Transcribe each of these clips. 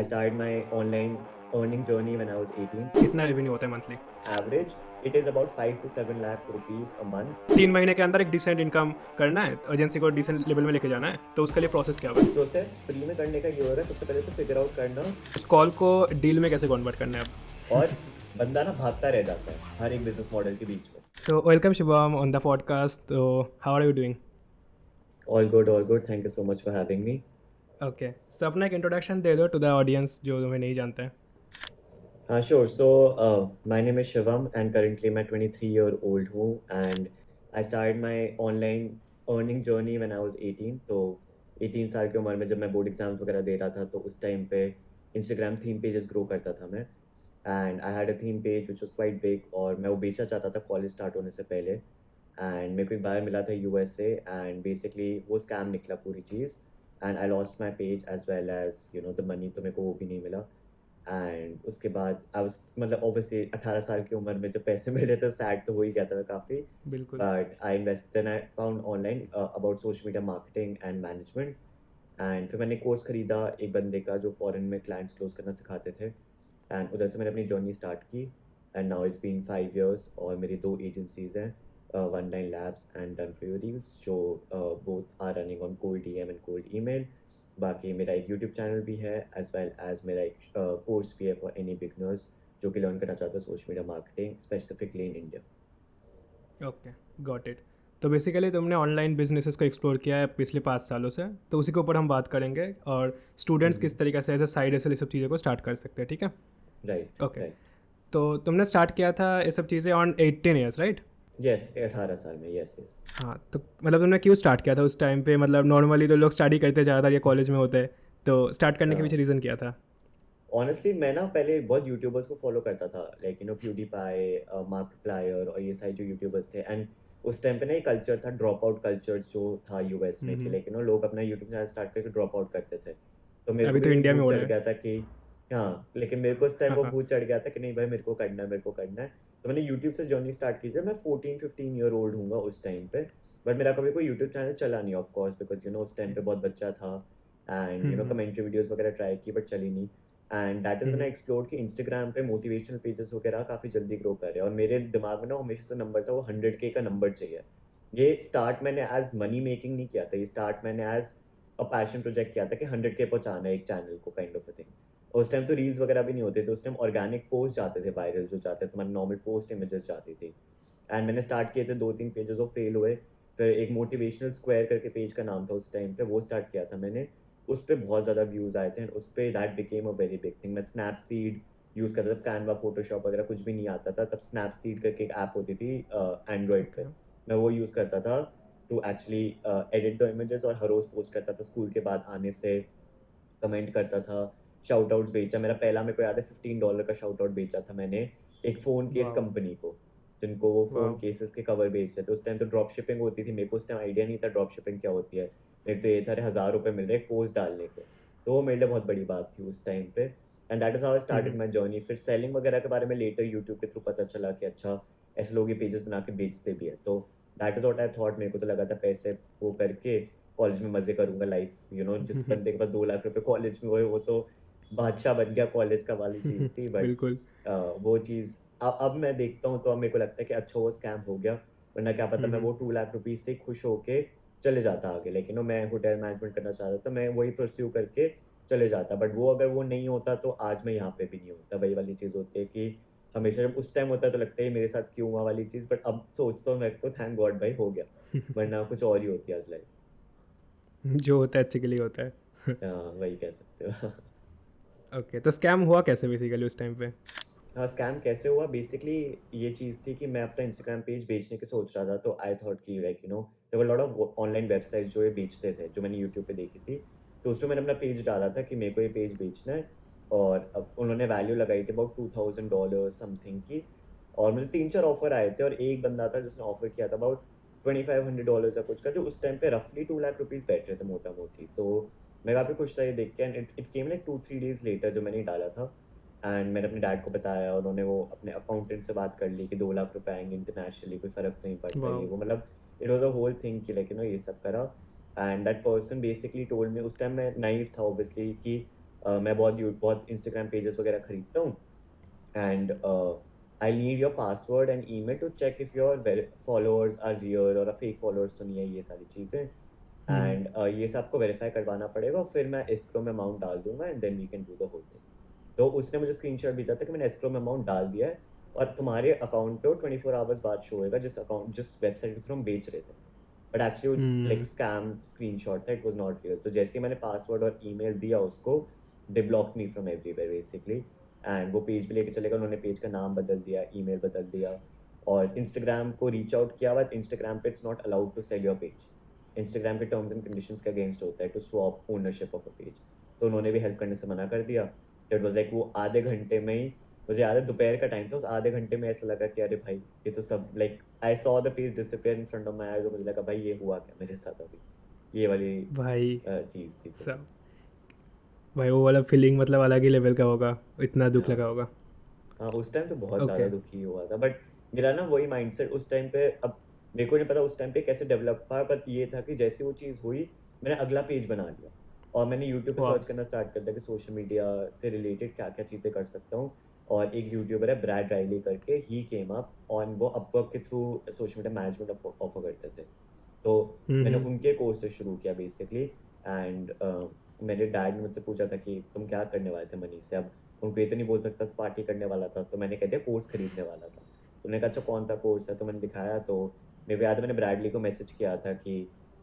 I started my online earning journey when I was 18. कितना revenue होता है monthly? Average, it is about 5 to 7 lakh rupees a month. 3 महीने के अंदर एक डिसेंट इनकम करना है, एजेंसी को डिसेंट लेवल में लेके जाना है, तो उसके लिए प्रोसेस क्या होगा? प्रोसेस फ्री में करने का ये होगा, सबसे पहले तो फिगर आउट करना उस कॉल को डील में कैसे कन्वर्ट करना है अब? और बंदा ना भागता रह जाता है हर एक बिजनेस मॉडल के बीच में. So welcome Shivam on the podcast. तो how are you doing? All good, all good. Thank you so much for having me. Okay, so अपना एक इंट्रोडक्शन दे दो टू द ऑडियंस जो तुम्हें नहीं जानते हैं. Sure. So, my name is Shivam, and currently मैं 23-year-old हूँ, and I started my online earning journey when I was 18. तो 18 साल की उम्र में जब मैं बोर्ड एग्जाम्स वगैरह दे रहा था, तो उस टाइम पे Instagram थीम पेजेस ग्रो करता था मैं, and I had a theme page which was quite big, और मैं वो बेचना चाहता था कॉलेज स्टार्ट होने से पहले. एंड मेरे को एक बार मिला था USA, एंड बेसिकली वो स्कैम निकला पूरी चीज़, and I lost my page as well as the money, तो मेरे को वो भी नहीं मिला. एंड उसके बाद आई वाज मतलब ऑब्वियसली 18 साल की उम्र में जब पैसे मिल रहे थे, सैड तो हो ही गया था मैं काफ़ी. बिल्कुल. But I invest then I found online about social media marketing and management. And फिर मैंने कोर्स खरीदा एक बंदे का जो फॉरेन में क्लाइंट्स क्लोज करना सिखाते थे, एंड उधर से मैंने अपनी जर्नी स्टार्ट की. And now it's been 5 years, और मेरी 2 एजेंसीज हैं, one line labs and done for your reels, जो both are running on cold DM and cold email. बाकी मेरा एक यूट्यूब चैनल भी है, एज वेल एज मेरा एक कोर्स भी है फॉर एनी बिगनर्स जो कि लर्न करना चाहते हैं social media marketing specifically in India. Okay, got it. तो बेसिकली तुमने ऑनलाइन बिजनेसेस को एक्सप्लोर किया है पिछले 5 सालों से, तो उसी के ऊपर हम बात करेंगे और स्टूडेंट्स किस तरीके से एज ए साइड ऐसे ये सब चीज़ों को स्टार्ट कर सकते हैं. ठीक है? राइट. ओके. राइट. तो तुमने स्टार्ट किया था ये सब चीज़ें ऑन 18 ईयर्स, राइट? यस, 18 साल में. Yes yes. हाँ, तो मतलब तुमने क्यों स्टार्ट किया था उस टाइम पे? मतलब नॉर्मली तो लोग स्टडी करते ज़्यादातर या कॉलेज में होते हैं, तो स्टार्ट करने के पीछे रीज़न क्या था? ऑनेस्टली मैं ना पहले बहुत यूट्यूबर्स को फॉलो करता था, लाइक प्यूडीपाई, मार्किप्लायर और ये सारे जो यूट्यूबर्स थे. एंड उस टाइम पे ना ये कल्चर था, ड्रॉप आउट कल्चर जो था US में, कि लाइक लोग अपना यूट्यूब चैनल स्टार्ट करके ड्रॉप आउट करते थे. तो मेरे को अभी तो भी इंडिया में भूत हो चढ़ रहा है. गया था कि हाँ, लेकिन मेरे को उस टाइम हाँ वो हाँ. भूत चढ़ गया था कि नहीं भाई, मेरे को करना है, मेरे को करना है. तो मैंने यूट्यूब से जर्नी स्टार्ट की थी. मैं 14-15 year old हूँ उस टाइम पे, बट मेरा कभी कोई यूट्यूब चैनल चला नहीं, ऑफ कोर्स, बिकॉज उस टाइम पे बहुत बच्चा था. एंड कमेंट्री वीडियोस वगैरह ट्राई की, बट चली नहीं. And that is when I explored कि इंस्टाग्राम पे मोटिवेशनल पेजेस वगैरह काफ़ी जल्दी ग्रो कर रहे हैं, और मेरे दिमाग में ना हमेशा से नंबर था वो 100K का नंबर चाहिए. ये स्टार्ट मैंने एज मनी मेकिंग नहीं किया था, ये स्टार्ट मैंने एज अ पैशन प्रोजेक्ट किया था कि 100K पहुंचाना है एक चैनल को, काइंड ऑफ अ थिंग. उस टाइम तो रील्स वगैरह भी नहीं होते थे, उस टाइम ऑर्गेनिक पोस्ट जाते थे वायरल, जो जाते थे तुम्हारे नॉर्मल पोस्ट इमेजेस जाती थी. एंड मैंने स्टार्ट किए थे 2-3 पेजेस, वो फेल हुए. फिर एक मोटिवेशनल स्क्वायर करके पेज का नाम था उस टाइम पे, वो स्टार्ट किया था मैंने. उस पर बहुत ज़्यादा व्यूज़ आए थे, एंड उस पर that became a very big thing. मैं स्नैपसीड यूज़ करता था, कैनवा फोटोशॉप वगैरह कुछ भी नहीं आता था तब. स्नैपसीड करके एक ऐप होती थी एंड्रॉयड पे, मैं वो यूज़ करता था to actually edit the images, और हर रोज़ पोस्ट करता था स्कूल के बाद आने से, कमेंट करता था, शाउट आउट्स बेचा. मेरा पहला, मेरे को याद है, $15 का शाउट आउट बेचा था मैंने एक फ़ोन केस वाह. कंपनी को, जिनको वो फ़ोन वाह. केसेस के कवर बेचते थे. उस टाइम तो ड्रॉप शिपिंग होती थी, मेरे को उस टाइम आइडिया नहीं था ड्रॉप शिपिंग क्या होती है. मेरे को तो ये था, अरे ₹1000 मिल रहे हैं एक पोस्ट डालने के. तो वो मेरे लिए बहुत बड़ी बात थी उस टाइम पे. And that is how I started my journey. फिर सेलिंग वगैरह के बारे में लेटर यूट्यूब के थ्रू पता चला कि अच्छा, ऐसे लोग ये पेजेस बना के बेचते भी है. तो that is what I thought. मेरे को तो लगा था पैसे वो करके कॉलेज में मज़े करूँगा लाइफ. जिस बंदे के पास 2 लाख रुपए कॉलेज में हुए, वो तो बादशाह बन गया कॉलेज का, वाली चीज़ थी. बट बिल्कुल. वो चीज़ अब मैं देखता हूँ तो अब मेरे को लगता है कि अच्छा वो स्कैम हो गया, वरना क्या पता मैं वो 2 लाख रुपीज़ से खुश होके चले जाता आगे. लेकिन मैं होटल मैनेजमेंट करना चाहता था, मैं वही परस्यू करके चले जाता. बट वो अगर वो नहीं होता तो आज मैं यहाँ पे भी नहीं होता. वही वाली चीज़ होती है कि हमेशा जब उस टाइम होता है तो लगता है ये मेरे साथ क्यों हुआ वाली चीज़, बट अब सोचता हूँ मैं तो थैंक गॉड भाई हो गया, वरना कुछ और ही होती आज लाइफ. जो होता है अच्छे के लिए होता है. वही कह सकते हो. ओके, तो स्कैम हुआ कैसे बेसिकली उस टाइम पे? हाँ, स्कैम कैसे हुआ? बेसिकली ये चीज़ थी कि मैं अपना इंस्टाग्राम पेज बेचने की सोच रहा था, तो आई थॉट कि like there were lot of online websites जो ये बेचते थे, जो मैंने यूट्यूब पे देखी थी. तो उसमें मैंने अपना पेज डाला था कि मेरे को ये पेज बेचना है, और अब उन्होंने वैल्यू लगाई थी अबाउट $2000 समथिंग की. और मुझे 3-4 ऑफ़र आए थे, और एक बंदा था जिसने ऑफ़र किया था अबाउट $2500 या कुछ का, जो उस टाइम पे रफली 2 लाख रुपीज़ बैठ रहे थे मोटा-मोटी. तो मैं काफ़ी खुश था ये देख के, and it came like 2-3 days later जो मैंने डाला था. एंड मैंने अपने डैड को बताया, उन्होंने वो अपने अकाउंटेंट से बात कर ली कि 2 लाख रुपए आएंगे इंटरनेशनली, कोई फ़र्क नहीं पड़ता, ये वाह. वो मतलब it was a whole thing कि लाइक ये सब करा. And that person basically told me, उस टाइम मैं नाइव था ऑब्वियसली, कि मैं बहुत इंस्टाग्राम पेजेस वगैरह खरीदता हूँ, and I need your password and email to check if your followers are real और fake followers तो नहीं है, ये सारी चीज़ें। एंड ये सब आपको वेरीफाई करवाना पड़ेगा, और फिर मैं एस्क्रो में अमाउंट डाल दूंगा, and then we can do the whole thing. तो उसने मुझे स्क्रीनशॉट भेजा था कि मैंने एस्क्रो में अमाउंट डाल दिया है, और तुम्हारे अकाउंट पे वो 24 आवर्स बाद शो होएगा, जिस वेबसाइट के थ्रू हम बेच रहे थे। But actually like scam screenshot था, इट वाज नॉट रियल। तो जैसे ही मैंने पासवर्ड और ईमेल दिया उसको, they block me from everywhere basically. And वो पेज पे लेके चलेगा, उन्होंने पेज का नाम बदल दिया, ईमेल बदल दिया, और इंस्टाग्राम को रीच आउट किया, बट इंस्टाग्राम पे it's not allowed to sell your page. Instagram के टर्म्स एंड कंडीशंस के अगेंस्ट होता है to swap ownership of a page. तो उन्होंने भी हेल्प करने से मना कर दिया। इट वाज लाइक वो आधे घंटे में ही, मुझे याद है दोपहर का टाइम था, उस आधे घंटे में ऐसा लगा कि अरे भाई ये तो सब like I saw the page disappear in front of my eyes, और मुझे लगा भाई ये हुआ क्या मेरे साथ अभी, ये वाली भाई चीज़ थी। तो सब भाई वो वाला फीलिंग मतलब अलग ही लेवल का होगा, इतना दुख हाँ लगा होगा। हाँ, उस टाइम तो बहुत ज़्यादा ओके। दुखी हुआ था, बट मेरा ना वही माइंडसेट उस टाइम पे, अब मेरे को नहीं पता उस टाइम पे कैसे डेवलप था, बट ये था कि जैसे वो चीज़ हुई, मैंने अगला पेज बना लिया, और मैंने यूट्यूब पे वाह। सर्च करना स्टार्ट कर दिया कि सोशल मीडिया से रिलेटेड क्या क्या चीज़ें कर सकता हूँ। और एक यूट्यूबर है ब्रैड राइली करके, ही केम अप ऑन, वो अपवर्क के through social media management offer करते थे। तो मैंने हम्म। उनके कोर्स से शुरू किया बेसिकली। एंड मेरे डैड ने मुझसे पूछा था कि तुम क्या करने वाले थे मनी से। अब उनको ये तो नहीं बोल सकता था पार्टी करने वाला था, तो मैंने कह दिया कोर्स खरीदने वाला था। तो उन्होंने कहा अच्छा कौन सा कोर्स है, तो मैंने दिखाया। तो मेरे को याद है मैंने ब्रैडली को मैसेज किया था कि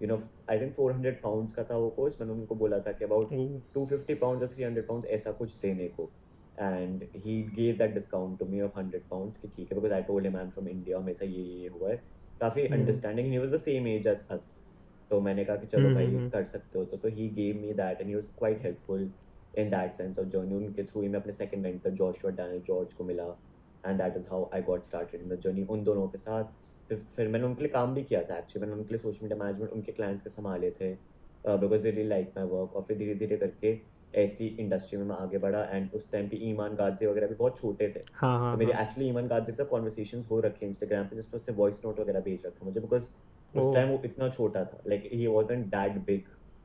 आई थिंक 400 पाउंड्स का था वो कोर्स। मैंने उनको बोला था कि अबाउट ओ। 250 पाउंड्स या 300 पाउंड्स ऐसा कुछ देने को। And he gave that discount to me of 100 pounds कि ठीक है, because I told him I am from India, हमेशा ये हुआ है। काफ़ी hmm understanding, he was the same age as us. तो मैंने कहा कि चलो भाई कर सकते हो, तो he gave me that, and he was quite helpful in that sense of journey. उनके थ्रू ही मैं अपने second mentor Joshua Daniel George को मिला, and that is how I got started in the journey उन दोनों के साथ। फिर मैंने उनके लिए काम भी किया था एक्चुअली, मैंने उनके लिए सोशल मीडिया मैनेजमेंट उनके क्लाइंट्स के संभाले थे, because they really like my work. और फिर धीरे धीरे करके ऐसी इंडस्ट्री में मैं आगे बढ़ा। एंड उस टाइम पे ईमान गाजी वगैरह भी बहुत छोटे थे। हाँ तो हाँ मेरी हाँ। एक्चुअली ईमान गाजी के साथ कॉन्वर्सेशन हो रखे हैं इंस्टाग्राम पे, जिसमें उसने वॉइस नोट वगैरह भेज रखे मुझे, बिकॉज ओ। उस टाइम वो इतना छोटा था, like he wasn't that big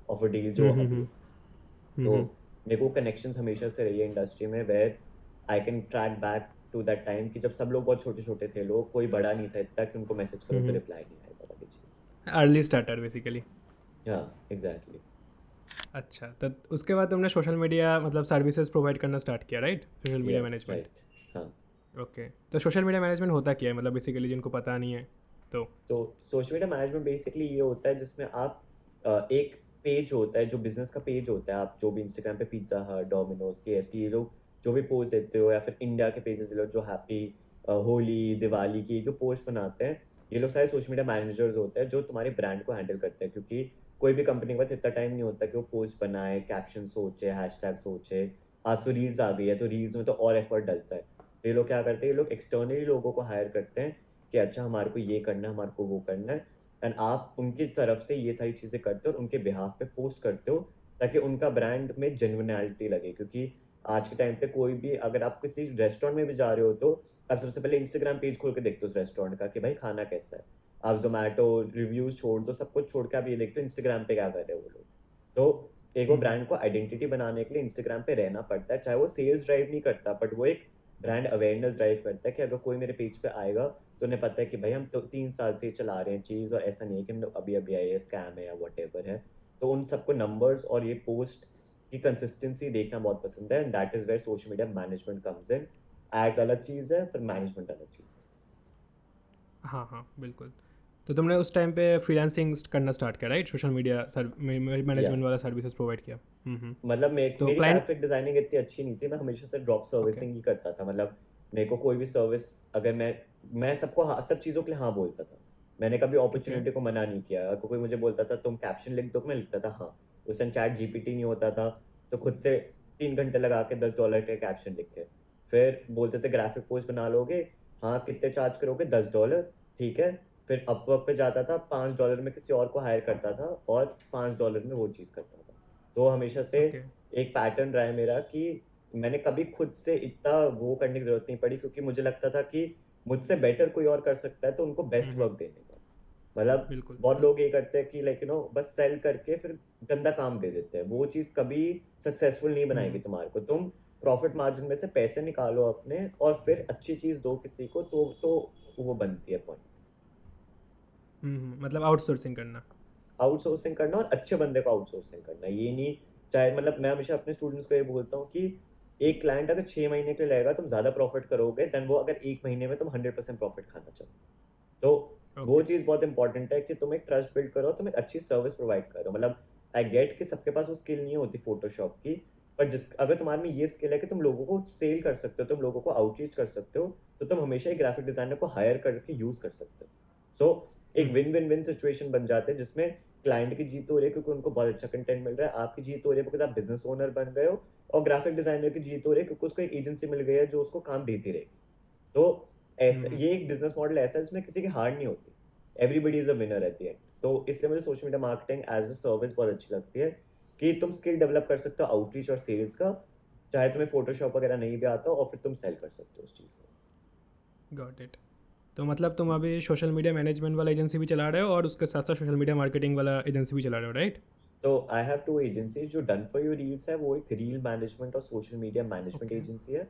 of a deal जो अभी है। तो हम्म। मेरे को कनेक्शंस हमेशा से रही है इंडस्ट्री में, where I can track back to that time कि जब सब लोग बहुत छोटे छोटे थे, लोग कोई बड़ा नहीं था इतना कि उनको मैसेज करो तो रिप्लाई नहीं आएगा वाली चीज़। Early starter basically. हाँ एग्जैक्टली। अच्छा, तो उसके बाद तुमने सोशल मीडिया मतलब सर्विसेज प्रोवाइड करना स्टार्ट किया, right? Social media yes management. Right. हाँ, ओके, तो सोशल मीडिया मैनेजमेंट होता क्या है मतलब बेसिकली जिनको पता नहीं है तो? तो सोशल मीडिया मैनेजमेंट बेसिकली ये होता है जिसमें आप एक पेज होता है जो बिजनेस का पेज होता है, आप जो भी इंस्टाग्राम पे पिज्ज़ा हट, डोमिनोज के ऐसी ये लोग जो भी पोस्ट देते हो, या फिर इंडिया के पेजेस लोग जो हैप्पी होली दिवाली की जो पोस्ट बनाते हैं, ये लोग सारे सोशल मीडिया मैनेजर्स होते हैं जो तुम्हारे ब्रांड को हैंडल करते हैं। क्योंकि कोई भी कंपनी के पास इतना टाइम नहीं होता कि वो पोस्ट बनाए, कैप्शन सोचे, हैशटैग सोचे। आज तो रील्स आ गई है, तो रील्स में तो और एफर्ट डलता है। तो ये लोग क्या करते हैं, ये लोग एक्सटर्नली लोगों को हायर करते हैं कि अच्छा हमारे को ये करना है, हमारे को वो करना है, एंड आप उनकी तरफ से ये सारी चीज़ें करते हो और उनके बिहाफ पे पोस्ट करते हो, ताकि उनका ब्रांड में जेन्युइनिटी लगे। क्योंकि आज के टाइम पे कोई भी, अगर आप किसी रेस्टोरेंट में भी जा रहे हो, तो आप सबसे पहले इंस्टाग्राम पेज खोल के देखते हो उस रेस्टोरेंट का कि भाई खाना कैसा है। आप जोमेटो रिव्यूज छोड़ दो, सब कुछ छोड़ के आप ये देखते हो इंस्टाग्राम पे क्या कर रहे हो वो लोग। तो एक वो ब्रांड को आइडेंटिटी बनाने के लिए इंस्टाग्राम पे रहना पड़ता है, चाहे वो सेल्स ड्राइव नहीं करता, बट वो एक ब्रांड अवेयरनेस ड्राइव करता है कि अगर कोई मेरे पेज पे आएगा तो उन्हें पता है कि भाई हम तो 3 साल से चला रहे हैं चीज़, और ऐसा नहीं है कि हम लोग अभी अभी आए हैं, स्कैम है या वट एवर है। तो उन सबको नंबर्स और ये पोस्ट की कंसिस्टेंसी देखना बहुत पसंद है, and that is where social media management comes in. Ads अलग चीज़ है, फिर मैनेजमेंट अलग चीज़ है। हाँ हाँ बिल्कुल। तो तुमने उस टाइम पे फ्रीलांसिंग करना स्टार्ट किया, राइट? सोशल मीडिया या मैनेजमेंट वाला सर्विसेज प्रोवाइड किया। मतलब तो मेरी क्लाइंट। ग्राफिक डिजाइनिंग इतनी अच्छी नहीं थी, मैं हमेशा से ड्रॉप ओके। सर्विसिंग ही करता था। मतलब मेरे को कोई भी सर्विस, अगर मैं सबको सब चीज़ों के लिए हाँ बोलता था। मैंने कभी ओके। अपॉर्चुनिटी को मना नहीं किया। अगर कोई मुझे बोलता था तुम कैप्शन लिख दो, मैं लिखता था हाँ। उस टाइम चैट जीपीटी नहीं होता था, तो खुद से 3 घंटे लगा के $10 के कैप्शन लिखे। फिर बोलते थे ग्राफिक पोस्ट बना लोगे, हाँ कितने चार्ज करोगे, $10, ठीक है। फिर अपवर्क पे जाता था, $5 में किसी और को हायर करता था, और $5 में वो चीज़ करता था। तो हमेशा से ओके। एक पैटर्न रहा है मेरा कि मैंने कभी खुद से इतना वो करने की ज़रूरत नहीं पड़ी, क्योंकि मुझे लगता था कि मुझसे बेटर कोई और कर सकता है, तो उनको बेस्ट वर्क देने का। मतलब बिल्कुल। बहुत लोग ये करते हैं कि लाइक बस सेल करके फिर गंदा काम दे देते हैं, वो चीज़ कभी सक्सेसफुल नहीं बनाएगी हम्म तुम्हारे को। तुम प्रॉफिट मार्जिन में से पैसे निकालो अपने और फिर अच्छी चीज़ दो किसी को, तो वो बनती है पॉइंट। मतलब आउटसोर्सिंग करना। आउटसोर्सिंग करना और अच्छे बंदे को आउटसोर्सिंग करना, ये नहीं चाहे, मतलब मैं हमेशा अपने स्टूडेंट्स को ये बोलता हूँ कि एक क्लाइंट अगर 6 महीने के लिए रहेगा तुम ज़्यादा प्रॉफिट करोगे देन वो अगर 1 महीने में तुम 100% प्रॉफिट खाना चाहो। तो वो ओके। चीज़ बहुत इंपॉर्टेंट है कि तुम एक ट्रस्ट बिल्ड करो, तुम एक अच्छी सर्विस प्रोवाइड करो। मतलब आई गेट कि सबके पास वो स्किल नहीं होती फोटोशॉप की, पर जिस अगर तुम्हारे में ये स्किल है कि तुम लोगों को सेल कर सकते हो, तुम लोगों को आउटरीच कर सकते हो, तो तुम हमेशा एक ग्राफिक डिजाइनर को हायर करके यूज कर सकते हो। सो एक हम्म विन विन विन सिचुएशन बन जाते हैं जिसमें क्लाइंट की जीत हो रही है क्योंकि उनको बहुत अच्छा कंटेंट मिल रहा है, आपकी जीत हो रही है बिकॉज आप बिजनेस ओनर बन गए हो, और ग्राफिक डिजाइनर की जीत हो रही है क्योंकि उसको एक एजेंसी मिल गई है जो उसको काम देती रहेगी। तो ऐसा हम्म ये एक बिजनेस मॉडल ऐसा है जिसमें किसी की हार नहीं होती, everybody is a winner at the end. तो इसलिए मुझे social media marketing as a service बहुत अच्छी लगती है कि तुम स्किल डेवलप कर सकते हो आउटरीच और सेल्स का, चाहे तुम्हें फोटोशॉप वगैरह नहीं भी आता हो, और फिर तुम सेल कर सकते हो उस चीज़ को। Got it. तो मतलब तुम अभी सोशल मीडिया मैनेजमेंट वाला एजेंसी भी चला रहे हो और उसके साथ साथ सोशल मीडिया मार्केटिंग वाला एजेंसी भी चला रहे हो, राइट? तो आई हैव टू एजेंसीज, जो डन फॉर यू रील्स है वो एक रील मैनेजमेंट और social media management okay. Agency है,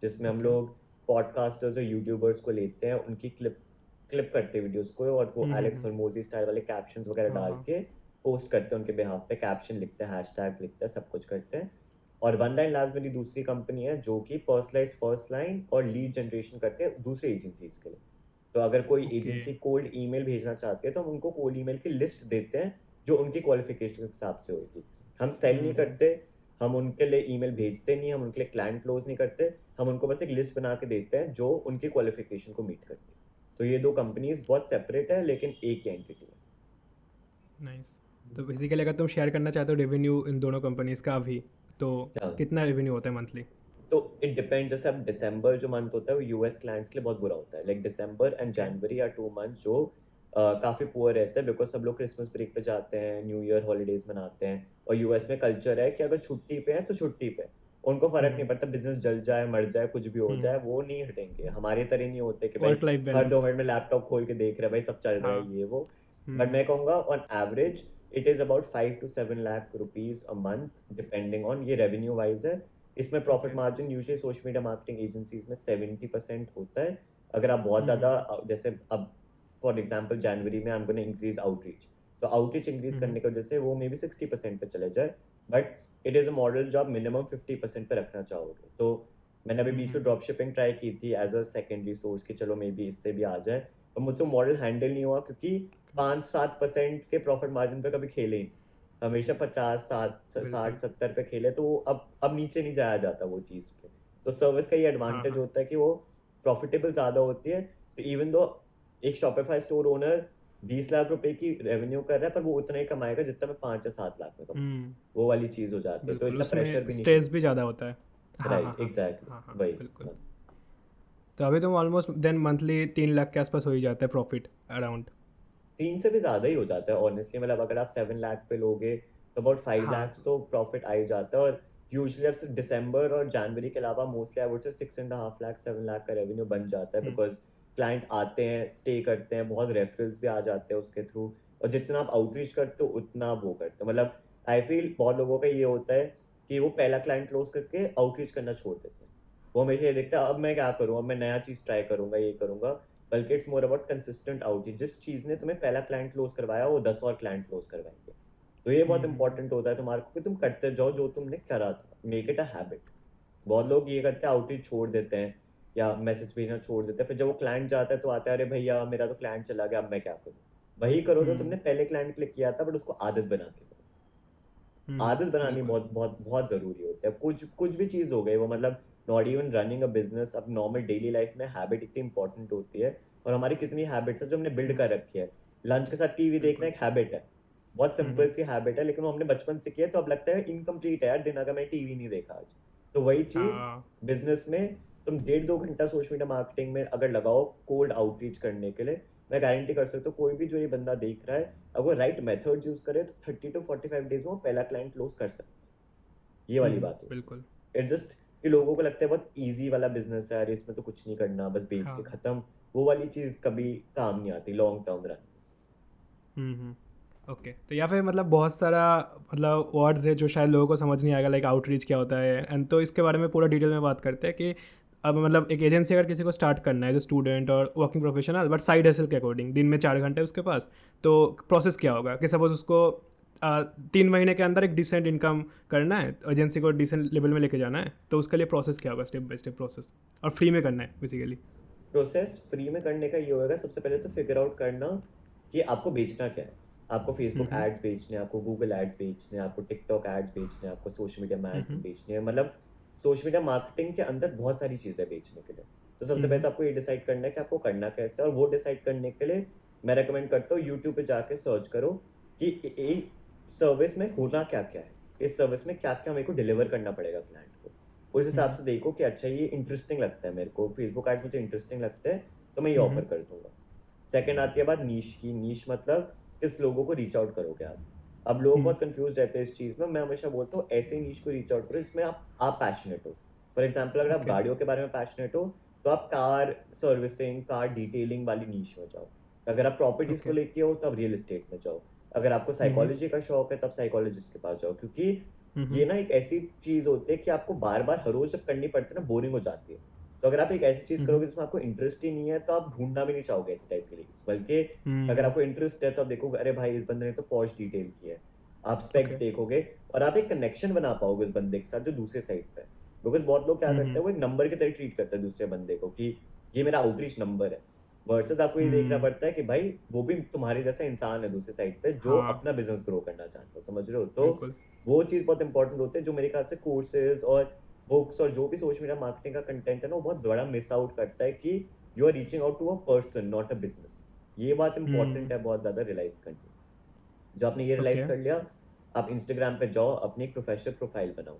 जिसमें हम ओके। लोग पॉडकास्टर्स और यूट्यूबर्स को लेते हैं, उनकी क्लिप क्लिप करते हैं वीडियोस को, और वो एलेक्स हरमोजी स्टाइल वाले कैप्शंस वगैरह हाँ डाल हाँ। के पोस्ट करते हैं उनके बिहाफ पे, कैप्शन लिखते हैं, हैशटैग्स लिखते हैं, सब कुछ करते हैं। और वन लाइन लैब्स मेरी दूसरी कंपनी है जो कि पर्सनलाइज फर्स्ट लाइन और लीड जनरेशन करते हैं दूसरे एजेंसीज के लिए। तो अगर कोई ओके। एजेंसी कोल्ड ईमेल भेजना चाहती है तो हम उनको कोल्ड ईमेल की लिस्ट देते हैं जो उनकी क्वालिफिकेशन के हिसाब से होगी। हम सेल नहीं हम्म करते, हम उनके लिए ईमेल भेजते नहीं, हम उनके लिए क्लाइंट क्लोज नहीं करते, हम उनको बस एक लिस्ट बना के देते हैं जो उनकी क्वालिफिकेशन को मीट करती है। तो ये दो कंपनीज बहुत सेपरेट है लेकिन एक ही एंटिटी है। नाइस। तो बेसिकली अगर तुम शेयर करना चाहते हो रेवेन्यू इन दोनों कंपनीज का अभी, तो हाँ, कितना रेवेन्यू होता है मंथली? तो इट डिपेंड, जैसे अब दिसंबर जो मंथ होता है वो यूएस क्लाइंट्स के लिए बहुत बुरा होता है, लाइक दिसंबर एंड ओके। जनवरी या 2 मंथ जो काफी पुअर रहते हैं बिकॉज सब लोग क्रिसमस ब्रेक पे जाते हैं, न्यू ईयर हॉलीडेज मनाते हैं, और यूएस में कल्चर है कि अगर छुट्टी पे है तो छुट्टी पे है। उनको फर्क नहीं हम्म पड़ता, बिजनेस जल जाए मर जाए कुछ भी हो जाए हम्म वो नहीं हटेंगे। हमारे तरह नहीं होते कि भाई वर्क लाइफ हर दो बैलेंस। मिनट में लैपटॉप खोल के देख रहे हैं भाई सब चल रहा हाँ। है ये वो। बट हम्म मैं कहूँगा on average it is about 5 to 7 lakh rupees a month depending on, ये रेवेन्यू वाइज है। इसमें profit okay. Margin usually social media marketing agencies में 70% होता है। अगर आप बहुत ज़्यादा जैसे अब फॉर एग्जाम्पल जनवरी में I am gonna increase outreach, तो आउटरीच इंक्रीज करने की वजह से वो मे बी 60% पे चले जाए, but it is a model जो आप मिनिमम 50% पे रखना चाहोगे। तो मैंने अभी बीच में ड्रॉप शिपिंग ट्राई की थी एज अ सेकेंडरी सोर्स की, चलो मे बी इससे भी आ जाए, पर मुझसे मॉडल हैंडल नहीं हुआ क्योंकि 5-7% के प्रॉफिट मार्जिन पे कभी खेले ही नहीं। हमेशा 50-60 बिल्कुल। 70 पे खेले, तो वो अब नीचे नहीं जाया जाता वो चीज़ पे। तो सर्विस का ये हाँ एडवांटेज हाँ। होता है कि वो प्रॉफिटेबल ज़्यादा होती है। तो इवन दो एक शॉपिफाई स्टोर ओनर 20 लाख रुपए की रेवेन्यू कर रहा है पर वो उतना ही कमाएगा जितना मैं 5 या 7 लाख में कमाऊँ, हम्म वो वाली चीज़ हो जाती है, तो बिल्कुल, इतना प्रेशर उसमें भी नहीं स्ट्रेस फील भी होता। ज़्यादा होता है। हाँ हाँ राइट, हाँ। एग्जैक्टली, हाँ हाँ वही। बिल्कुल। हाँ। तो अभी तुम ऑलमोस्ट देन मंथली 3 लाख के आसपास हो ही जाता है प्रॉफिट अराउंड। 3 से भी ज़्यादा ही हो जाता है ऑनेस्टली, मतलब अगर आप 7 लाख पे लोगे तो अबाउट फाइव हाँ। लैक्स तो प्रॉफिट आ ही जाता है। और यूजली अब सिर्फ दिसंबर और जनवरी के अलावा mostly I would say 6.5 lakh 7 lakh का रेवेन्यू बन जाता है हम्म बिकॉज क्लाइंट आते हैं स्टे करते हैं, बहुत रेफरल्स भी आ जाते हैं उसके थ्रू, और जितना आप आउटरीच करते हो उतना आप वो करते हो। मतलब आई फील बहुत लोगों का ये होता है कि वो पहला क्लाइंट क्लोज करके आउटरीच करना छोड़ देते हैं, वो हमेशा ये देखता है अब मैं क्या करूँ, अब मैं नया चीज़ ट्राई करूंगा ये करूंगा, बल्कि it's more about consistent outreach. जिस चीज़ ने तुम्हें पहला क्लाइंट क्लोज करवाया वो 10 और क्लाइंट क्लोज करवाएंगे। तो ये बहुत हम्म। इंपॉर्टेंट होता है तुम्हारे को कि तुम करते जाओ जो तुमने करा था, मेक इट अ हैबिट। बहुत लोग ये करते हैं आउटरीच छोड़ देते हैं या मैसेज भेजना छोड़ देते हैं, फिर जब वो क्लाइंट जाता है तो आता है अरे भैया मेरा तो क्लाइंट चला गया अब मैं क्या करूँ। वही करो जो तुमने पहले क्लाइंट के लिए किया था बट उसको आदत बना के करो। आदत बनानी बिल्कुल। बहुत बहुत बहुत जरूरी होती है। कुछ कुछ भी चीज हो गई वो, मतलब not even running a business, अब नॉर्मल डेली लाइफ में हैबिट इतनी इंपॉर्टेंट होती है। और हमारी कितनी हैबिट्स है जो हमने बिल्ड कर रखी है। लंच के साथ टीवी देखना बिल्कुल। एक हैबिट है, बहुत सिंपल सी हैबिट है, लेकिन वो हमने बचपन से किया तो अब लगता है इनकम्प्लीट है यार दिन अगर मैं टीवी नहीं देखा आज। तो वही चीज हाँ। बिजनेस में, तुम 1.5-2 घंटा सोशल मीडिया मार्केटिंग में अगर लगाओ कोल्ड आउटरीच करने के लिए, मैं गारंटी कर सकता हूँ कोई भी जो ये बंदा देख रहा है अगर राइट मेथड यूज करे तो 30 to 45 डेज में वो पहला क्लाइंट क्लोज कर सकता है। ये वाली बात होती बिल्कुल। है। इट जस्ट कि लोगों को लगता है बहुत इजी वाला बिजनेस है, अरे इसमें तो कुछ नहीं करना बस बेच के हाँ। खत्म, वो वाली चीज कभी काम नहीं आती लॉन्ग टर्म रन। ओके, तो या फिर मतलब बहुत सारा मतलब वर्ड्स है जो शायद लोगों को समझ नहीं आएगा, लाइक आउटरीच क्या होता है, एंड तो इसके बारे में पूरा डिटेल में बात करते हैं कि अब मतलब एक एजेंसी अगर किसी को स्टार्ट करना है एज ए स्टूडेंट और working professional but side hustle के अकॉर्डिंग, दिन में 4 घंटे उसके पास, तो प्रोसेस क्या होगा कि सपोज उसको 3 महीने के अंदर एक डिसेंट इनकम करना है, एजेंसी को डिसेंट लेवल में लेके जाना है, तो उसके लिए प्रोसेस क्या होगा, स्टेप बाय स्टेप प्रोसेस, और फ्री में करना है बेसिकली। प्रोसेस फ्री में करने का ये होगा, सबसे पहले तो फिगर आउट करना कि आपको बेचना क्या है। आपको फेसबुक हम्म एड्स बेचने हैं, आपको गूगल एड्स बेचने हैं, आपको टिकटॉक एड्स बेचने हैं, आपको सोशल मीडिया मैनेजमेंट हम्म बेचनी है। मतलब सोशल मीडिया मार्केटिंग के अंदर बहुत सारी चीज़ें बेचने के लिए। तो सबसे पहले हम्म तो आपको ये डिसाइड करना है कि आपको करना कैसे है, और वो डिसाइड करने के लिए मैं रेकमेंड करता हूँ यूट्यूब पे जाके सर्च करो कि सर्विस में होना क्या क्या है, इस सर्विस में क्या क्या मेरे को डिलीवर करना पड़ेगा क्लाइंट को। उस हिसाब से देखो कि अच्छा ये इंटरेस्टिंग लगता है मेरे को, फेसबुक एड्स मुझे इंटरेस्टिंग लगता है, तो मैं ये ऑफर कर दूंगा। सेकंड आती है बात नीश की। नीश मतलब किस लोगों को रीच आउट करोगे आप। अब लोग बहुत कंफ्यूज रहते हैं इस चीज़ में। मैं हमेशा बोलता हूँ ऐसे नीश को रीच आउट करो जिसमें आप पैशनेट हो। फॉर एग्जाम्पल अगर आप ओके। गाड़ियों के बारे में पैशनेट हो तो आप कार सर्विसिंग, कार डिटेलिंग वाली नीश में जाओ। अगर आप प्रॉपर्टीज को ओके। लेके हो तो आप रियल एस्टेट में जाओ। अगर आपको साइकोलॉजी का शौक है तब साइकोलॉजिस्ट के पास जाओ, क्योंकि ये ना एक ऐसी चीज होती है कि आपको बार बार हर रोज जब करनी पड़ती है ना, बोरिंग हो जाती है। तो अगर आप एक ऐसी चीज करोगे जिसमें आपको इंटरेस्ट ही नहीं है तो आप ढूंढना भी नहीं चाहोगे ऐसे टाइप के लिए। बल्कि अगर आपको इंटरेस्ट है तो आप देखोगे अरे भाई इस बंदे ने तो पॉश डिटेल की है, आप स्पेक्स ओके। देखोगे और आप एक कनेक्शन बना पाओगे उस बंदे के साथ जो दूसरे साइड पे है। बिकॉज बहुत लोग क्या करते हैं, वो एक नंबर की तरह ट्रीट करते हैं दूसरे बंदे को कि ये मेरा आउटरीच नंबर है। वर्सेस आपको ये देखना पड़ता है कि भाई वो भी तुम्हारे जैसा इंसान है दूसरे साइड पे जो हाँ, अपना बिजनेस ग्रो करना चाहता है, समझ रहे हो। तो बिल्कुल। वो चीज़ बहुत इंपॉर्टेंट होती है, जो मेरे ख्याल से कोर्सेज और बुक्स और जो भी सोशल मीडिया मार्केटिंग का कंटेंट है ना, वो बहुत बड़ा मिस आउट करता है कि you are reaching out to a person not a business. ये बात इंपॉर्टेंट है बहुत ज़्यादा रियलाइज करनी। जो आपने ये रियलाइज ओके। कर लिया, आप इंस्टाग्राम पे जाओ, अपनी एक प्रोफेशनल प्रोफाइल बनाओ।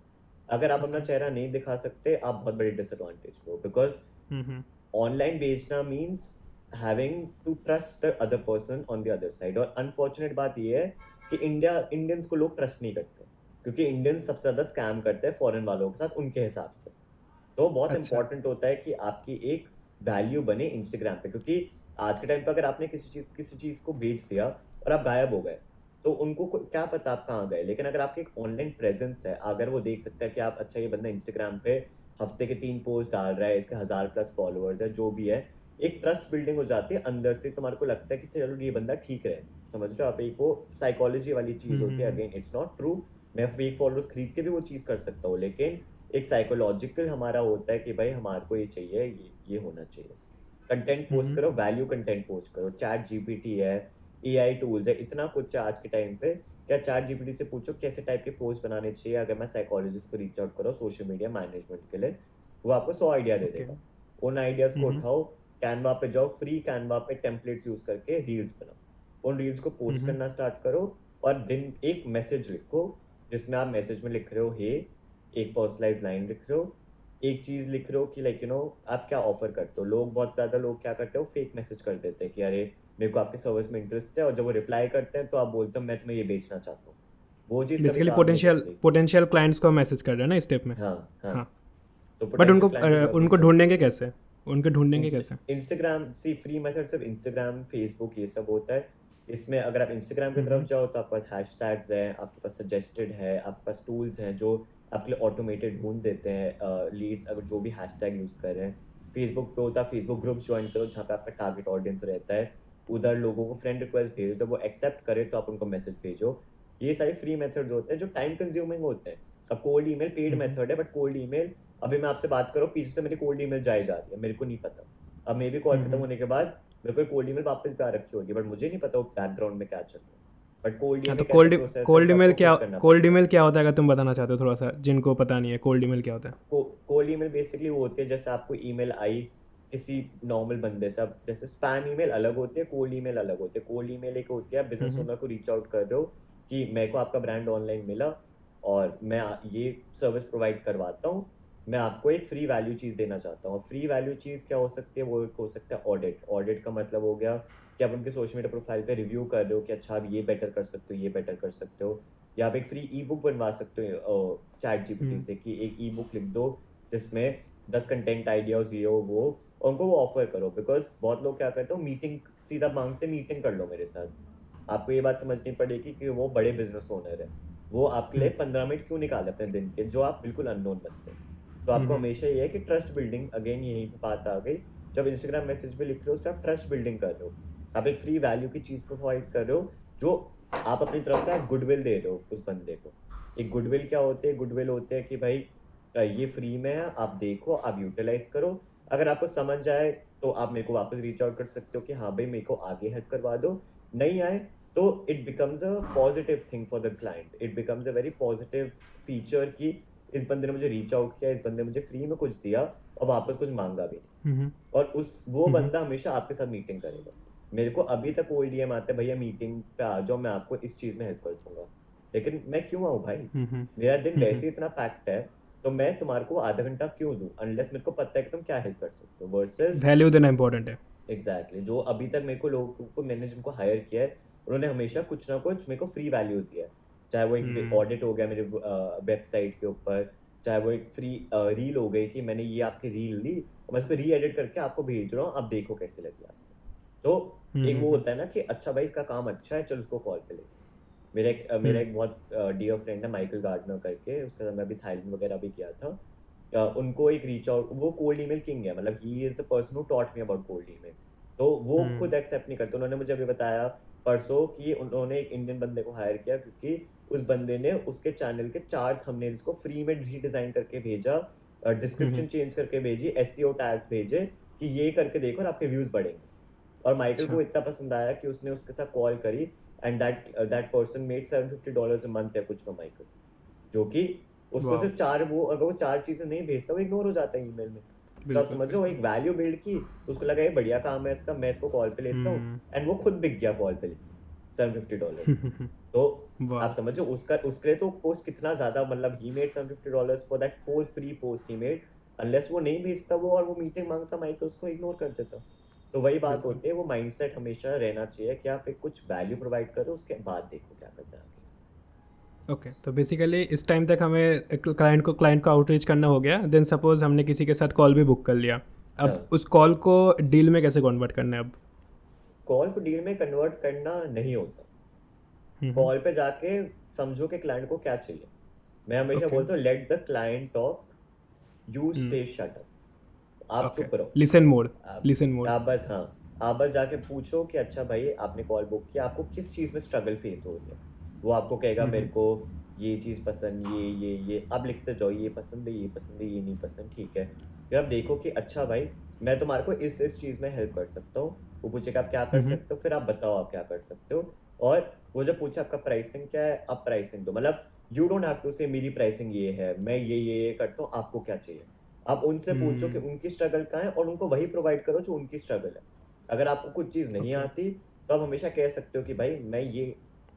अगर आप अपना ओके। चेहरा नहीं दिखा सकते, आप बहुत बड़ी डिसएडवांटेज पे हो। बिकॉज हम्म ऑनलाइन बेचना means having to trust the other person on the other side. और अनफॉर्चुनेट बात ये है कि इंडियंस को लोग ट्रस्ट नहीं करते, क्योंकि इंडियंस सबसे ज़्यादा स्कैम करते हैं फॉरेन वालों के साथ उनके हिसाब से। तो बहुत अच्छा। इंपॉर्टेंट होता है कि आपकी एक वैल्यू बने इंस्टाग्राम पे, क्योंकि आज के टाइम पे अगर आपने किसी चीज़ को बेच दिया और आप गायब हो गए तो उनको क्या पता आप कहाँ गए। लेकिन अगर आपके एक ऑनलाइन प्रेजेंस है, अगर वो देख सकता है कि आप अच्छा ये बंदा इंस्टाग्राम पे हफ्ते के 3 पोस्ट डाल रहा है, इसके 1000+ फॉलोअर्स है, जो भी है, एक ट्रस्ट बिल्डिंग हो जाती है अंदर से। तुम्हारे को लगता है कि चलो ये बंदा ठीक है। समझ रहे हो आप, एक वो साइकोलॉजी वाली चीज़ होती है। हम्म अगेन इट्स नॉट ट्रू, मैं फेक फॉलोअर्स खरीद के भी वो चीज़ कर सकता हूँ, लेकिन एक साइकोलॉजिकल हमारा होता है कि भाई हमारे को ये चाहिए, ये होना चाहिए। कंटेंट पोस्ट हम्म करो, वैल्यू कंटेंट पोस्ट करो। चैट जीपीटी है, एआई टूल्स है, इतना कुछ है आज के टाइम पे। क्या चैट जीपीटी से पूछो कैसे टाइप के पोस्ट बनाने चाहिए, अगर मैं साइकोलॉजिस्ट को रीच आउट करो सोशल मीडिया मैनेजमेंट के लिए, वो आपको 100 आइडिया दे ओके। देगा। उन आइडियाज को हम्म उठाओ, कैनवा पे जाओ, फ्री कैनवा पे टेम्पलेट्स यूज करके रील्स बनाओ, उन रील्स को पोस्ट हम्म करना स्टार्ट करो। और दिन एक मैसेज लिखो जिसमें आप मैसेज में लिख रहे हो हे, एक पर्सनलाइज लाइन लिख रहे हो, एक चीज लिख रहे हो कि लाइक आप क्या ऑफर करते हो। बहुत ज्यादा लोग क्या करते हो, फेक मैसेज कर देते हैं कि अरे मेरे को आपके सर्विस में इंटरेस्ट है, और जब वो रिप्लाई करते हैं तो आप बोलते हो मैं तुम्हें ये बेचना चाहता हूँ। वो चीज़ कभी बेसिकली काम नहीं पोटेंशियल करती। पोटेंशियल क्लाइंट्स को मैसेज कर रहे हैं ना इस स्टेप में। हाँ, हाँ। हाँ। तो बट पोटेंशियल क्लाइंट को जब आप उनको रीच आउट ढूंढेंगे कैसे, उनको ढूंढेंगे कैसे? इंस्टाग्राम सी फ्री मेथड सिर्फ इंस्टाग्राम, फेसबुक, ये सब होता है। इसमें अगर आप इंस्टाग्राम की तरफ जाओ तो आपके पास हैशटैग्स हैं, आपके पास सजेस्टेड है, आपके पास टूल्स हैं जो आपके लिए ऑटोमेटेड ढूंढ देते हैं लीड्स, अगर जो भी हैशटैग यूज़ कर रहे हैं। फेसबुक पे होता है, फेसबुक ग्रुप्स ज्वाइन करो जहाँ पे आपका टारगेट ऑडियंस रहता है। उधर लोगों को फ्रेंड रिक्वेस्ट भेजो, जब वो एक्सेप्ट करे तो आप उनको मैसेज भेजो। ये सारे फ्री मेथड्स होते हैं जो टाइम कंज्यूमिंग होते हैं। अब कोल्ड ईमेल पेड मेथड है, बट कोल्ड ईमेल, अभी मैं आपसे बात करूँ पीछे से मेरी कोल्ड ईमेल जाए जा रही है, मेरे को नहीं पता। अब मे भी कॉल खत्म होने के बाद मेरे को कोल्ड ईमेल वापस भी आ रखी होगी, बट मुझे नहीं पता वो बैकग्राउंड में क्या चल रहा है। बट कोल्ड हाँ, तो ईमेल एक ऐसा प्रोसेस है जो आपको क्लिक करना कोल्ड पड़ता है। ईमेल क्या होता है, अगर तुम बताना चाहते हो थोड़ा सा, जिनको पता नहीं है कोल्ड ईमेल क्या होता है? कोल्ड ईमेल बेसिकली वो होती है जैसे आपको ईमेल आई किसी नॉर्मल बंदे से। अब जैसे स्पैम ईमेल अलग होती है, कोल्ड ईमेल अलग होती है। कोल्ड ईमेल एक होती है बिजनेस ओनर को रीच आउट कर रहे हो कि मेरे को आपका ब्रांड ऑनलाइन मिला और मैं ये सर्विस प्रोवाइड करवाता हूँ, मैं आपको एक फ्री वैल्यू चीज़ देना चाहता हूँ। फ्री वैल्यू चीज़ क्या हो सकती है, वो एक हो सकता है ऑडिट। ऑडिट का मतलब हो गया कि आप उनके सोशल मीडिया प्रोफाइल पे रिव्यू कर रहे हो कि अच्छा आप ये बेटर कर सकते हो, ये बेटर कर सकते हो। या आप एक फ्री ई बुक बनवा सकते हो चैट जीपीटी से कि एक ई बुक लिख दो जिसमें 10 कंटेंट आइडियाज ये हो वो, और उनको वो ऑफर करो। बिकॉज बहुत लोग क्या करते हो, मीटिंग सीधा मांगते मीटिंग कर लो मेरे साथ। आपको ये बात समझनी पड़ेगी कि वो बड़े बिजनेस ओनर है, वो आपके लिए 15 मिनट क्यों निकाले अपने दिन के, जो आप बिल्कुल अननोन बनते हैं। तो आपको हमेशा ये है कि ट्रस्ट बिल्डिंग, अगेन यही पे बात आ गई, जब इंस्टाग्राम मैसेज पे लिख रहे हो उस पर आप ट्रस्ट बिल्डिंग कर रहे हो, आप एक फ्री वैल्यू की चीज़ प्रोवाइड कर रहे हो, जो आप अपनी तरफ से आज गुडविल दे रहे हो उस बंदे को। एक गुडविल क्या होते हैं? गुडविल होते हैं कि भाई ये फ्री में है, आप देखो, आप यूटिलाइज करो, अगर आपको समझ आए तो आप मेरे को वापस रीच आउट कर सकते हो कि हाँ भाई मेरे को आगे हेल्प करवा दो, नहीं आए तो it becomes a positive thing for the client, it becomes a very positive feature कि इस बंदे ने मुझे रीच आउट किया, इस बंदे ने मुझे फ्री में कुछ दिया और वापस कुछ मांगा भी नहीं, और उस वो बंदा हमेशा आपके साथ मीटिंग करेगा। मेरे को अभी तक कोई डीएम आते हैं, भैया मीटिंग पे आ जाओ, मैं आपको इस चीज़ में हेल्प कर दूंगा, लेकिन मैं क्यों आऊँ भाई? मेरा दिन वैसे ही इतना पैक्ड है, तो मैं तुम्हारे को आधा घंटा क्यों दूं, अनलेस मेरे को पता है कि तुम क्या हेल्प कर सकते हो, वर्सेस वैल्यू देना इंपॉर्टेंट है। एग्जैक्टली जो अभी तक मेरे को लोगों को, मैंने जिनको हायर किया है, उन्होंने हमेशा कुछ ना कुछ मेरे को फ्री वैल्यू दिया है, चाहे वो एक ऑडिट हो गया मेरे वेबसाइट के ऊपर, चाहे वो एक फ्री रील हो गई कि मैंने ये आपकी रील ली और मैं इसको री एडिट करके आपको भेज रहा हूँ, आप देखो कैसे लगी आपको। तो एक वो होता है ना कि अच्छा भाई इसका काम अच्छा है, चल उसको कॉल पे ले। मेरा एक बहुत डियर फ्रेंड है माइकल गार्डनर करके, उसके साथ मैं अभी थाईलैंड वगैरह भी किया था। उनको एक रीच आउट, वो कोल्ड ईमेल किंग है, मतलब he is the person who taught me about cold email, तो वो खुद एक्सेप्ट नहीं करते। उन्होंने मुझे अभी बताया परसों कि उन्होंने एक इंडियन बंदे को हायर किया क्योंकि उस बंदे ने उसके चैनल के 4 थंबनेल्स को फ्री में रीडिजाइन करके भेजा, डिस्क्रिप्शन चेंज करके भेजी, एसईओ टैग्स भेजे कि ये करके देखो और आपके व्यूज बढ़ेंगे। और माइकल अच्छा। को इतना पसंद आया कि उसने उसके साथ कॉल करी, and that person made $750 a month या कुछ फॉर माइकल, जो कि उसको वाह। सिर्फ 4, वो अगर वो 4 चीजें नहीं भेजता वो इग्नोर हो जाता है ईमेल में। तो आप बिल्कुल समझ रहे हो, बिल्कुल। एक वैल्यू बिल्ड की, तो उसको लगा ये बढ़िया काम है इसका, मैं इसको कॉल पे लेता हूँ, एंड वो खुद बिक गया कॉल पे $750 में। तो वाह। आप समझो उसका, उसके लिए तो पोस्ट कितना ज्यादा, मतलब he made $750 for that 4 free post he made, unless वो नहीं भेजता वो और वो मीटिंग मांगता, माइक उसको इग्नोर कर देता। तो वही बात बिल्कुल। होती है, वो माइंडसेट हमेशा रहना चाहिए कि आप एक कुछ वैल्यू प्रोवाइड करो, उसके बाद देखो क्या करना है आगे। ओके, तो बेसिकली इस टाइम तक हमें क्लाइंट को आउटरीच करना हो गया, देन सपोज हमने किसी के साथ कॉल भी बुक कर लिया, अब हाँ, उस कॉल को डील में कैसे कन्वर्ट करना है अब? कॉल को डील में कन्वर्ट करना नहीं होता, कॉल पे जाके समझो कि क्लाइंट को क्या चाहिए। मैं हमेशा ओके। बोलता हूँ let the client talk, you stay shut up, आप ओके। चुप रहो। Listen mode. आप लिसन मोड। आप बस, हाँ, आप बस जाके पूछो कि अच्छा भाई आपने कॉल बुक किया, आपको किस चीज़ में स्ट्रगल फेस हो रही है। वो आपको कहेगा मेरे को ये चीज़ पसंद, ये आप लिखते जाओ, ये पसंद है, ये पसंद है, ये नहीं पसंद, ठीक है। फिर आप देखो कि अच्छा भाई मैं तुम्हारे को इस चीज़ में हेल्प कर सकता हूँ, वो पूछेगा आप क्या कर सकते हो, फिर आप बताओ आप क्या कर सकते हो। और वो जब पूछे आपका प्राइसिंग क्या है, आप प्राइसिंग दो, मतलब यू डोंट हैव टू से मेरी प्राइसिंग ये है, मैं ये करता हूँ, आपको क्या चाहिए। आप उनसे पूछो कि उनकी स्ट्रगल कहाँ है और उनको वही प्रोवाइड करो जो उनकी स्ट्रगल है। अगर आपको कुछ चीज़ नहीं ओके। आती तो आप हमेशा कह सकते हो कि भाई मैं ये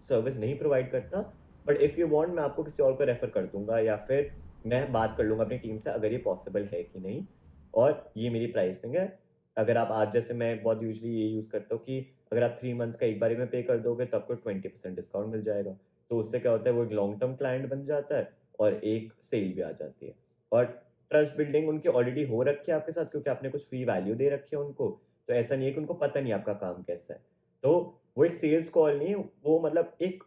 सर्विस नहीं प्रोवाइड करता, बट इफ़ यू वांट मैं आपको किसी और को रेफर कर दूंगा, या फिर मैं बात कर लूंगा अपनी टीम से अगर ये पॉसिबल है कि नहीं, और ये मेरी प्राइसिंग है। अगर आप आज, जैसे मैं बहुत यूजली ये यूज़ करता हूँ कि अगर आप 3 मंथ्स का एक बारी में पे कर दोगे तो आपको 20% डिस्काउंट मिल जाएगा। तो उससे क्या होता है, वो एक लॉन्ग टर्म क्लाइंट बन जाता है और एक सेल भी आ जाती है। और ट्रस्ट बिल्डिंग उनकी ऑलरेडी हो रखी है आपके साथ, क्योंकि आपने कुछ फ्री वैल्यू दे रखी है उनको। तो ऐसा नहीं है कि उनको पता नहीं आपका काम कैसा है। तो वो एक सेल्स कॉल नहीं है, वो मतलब एक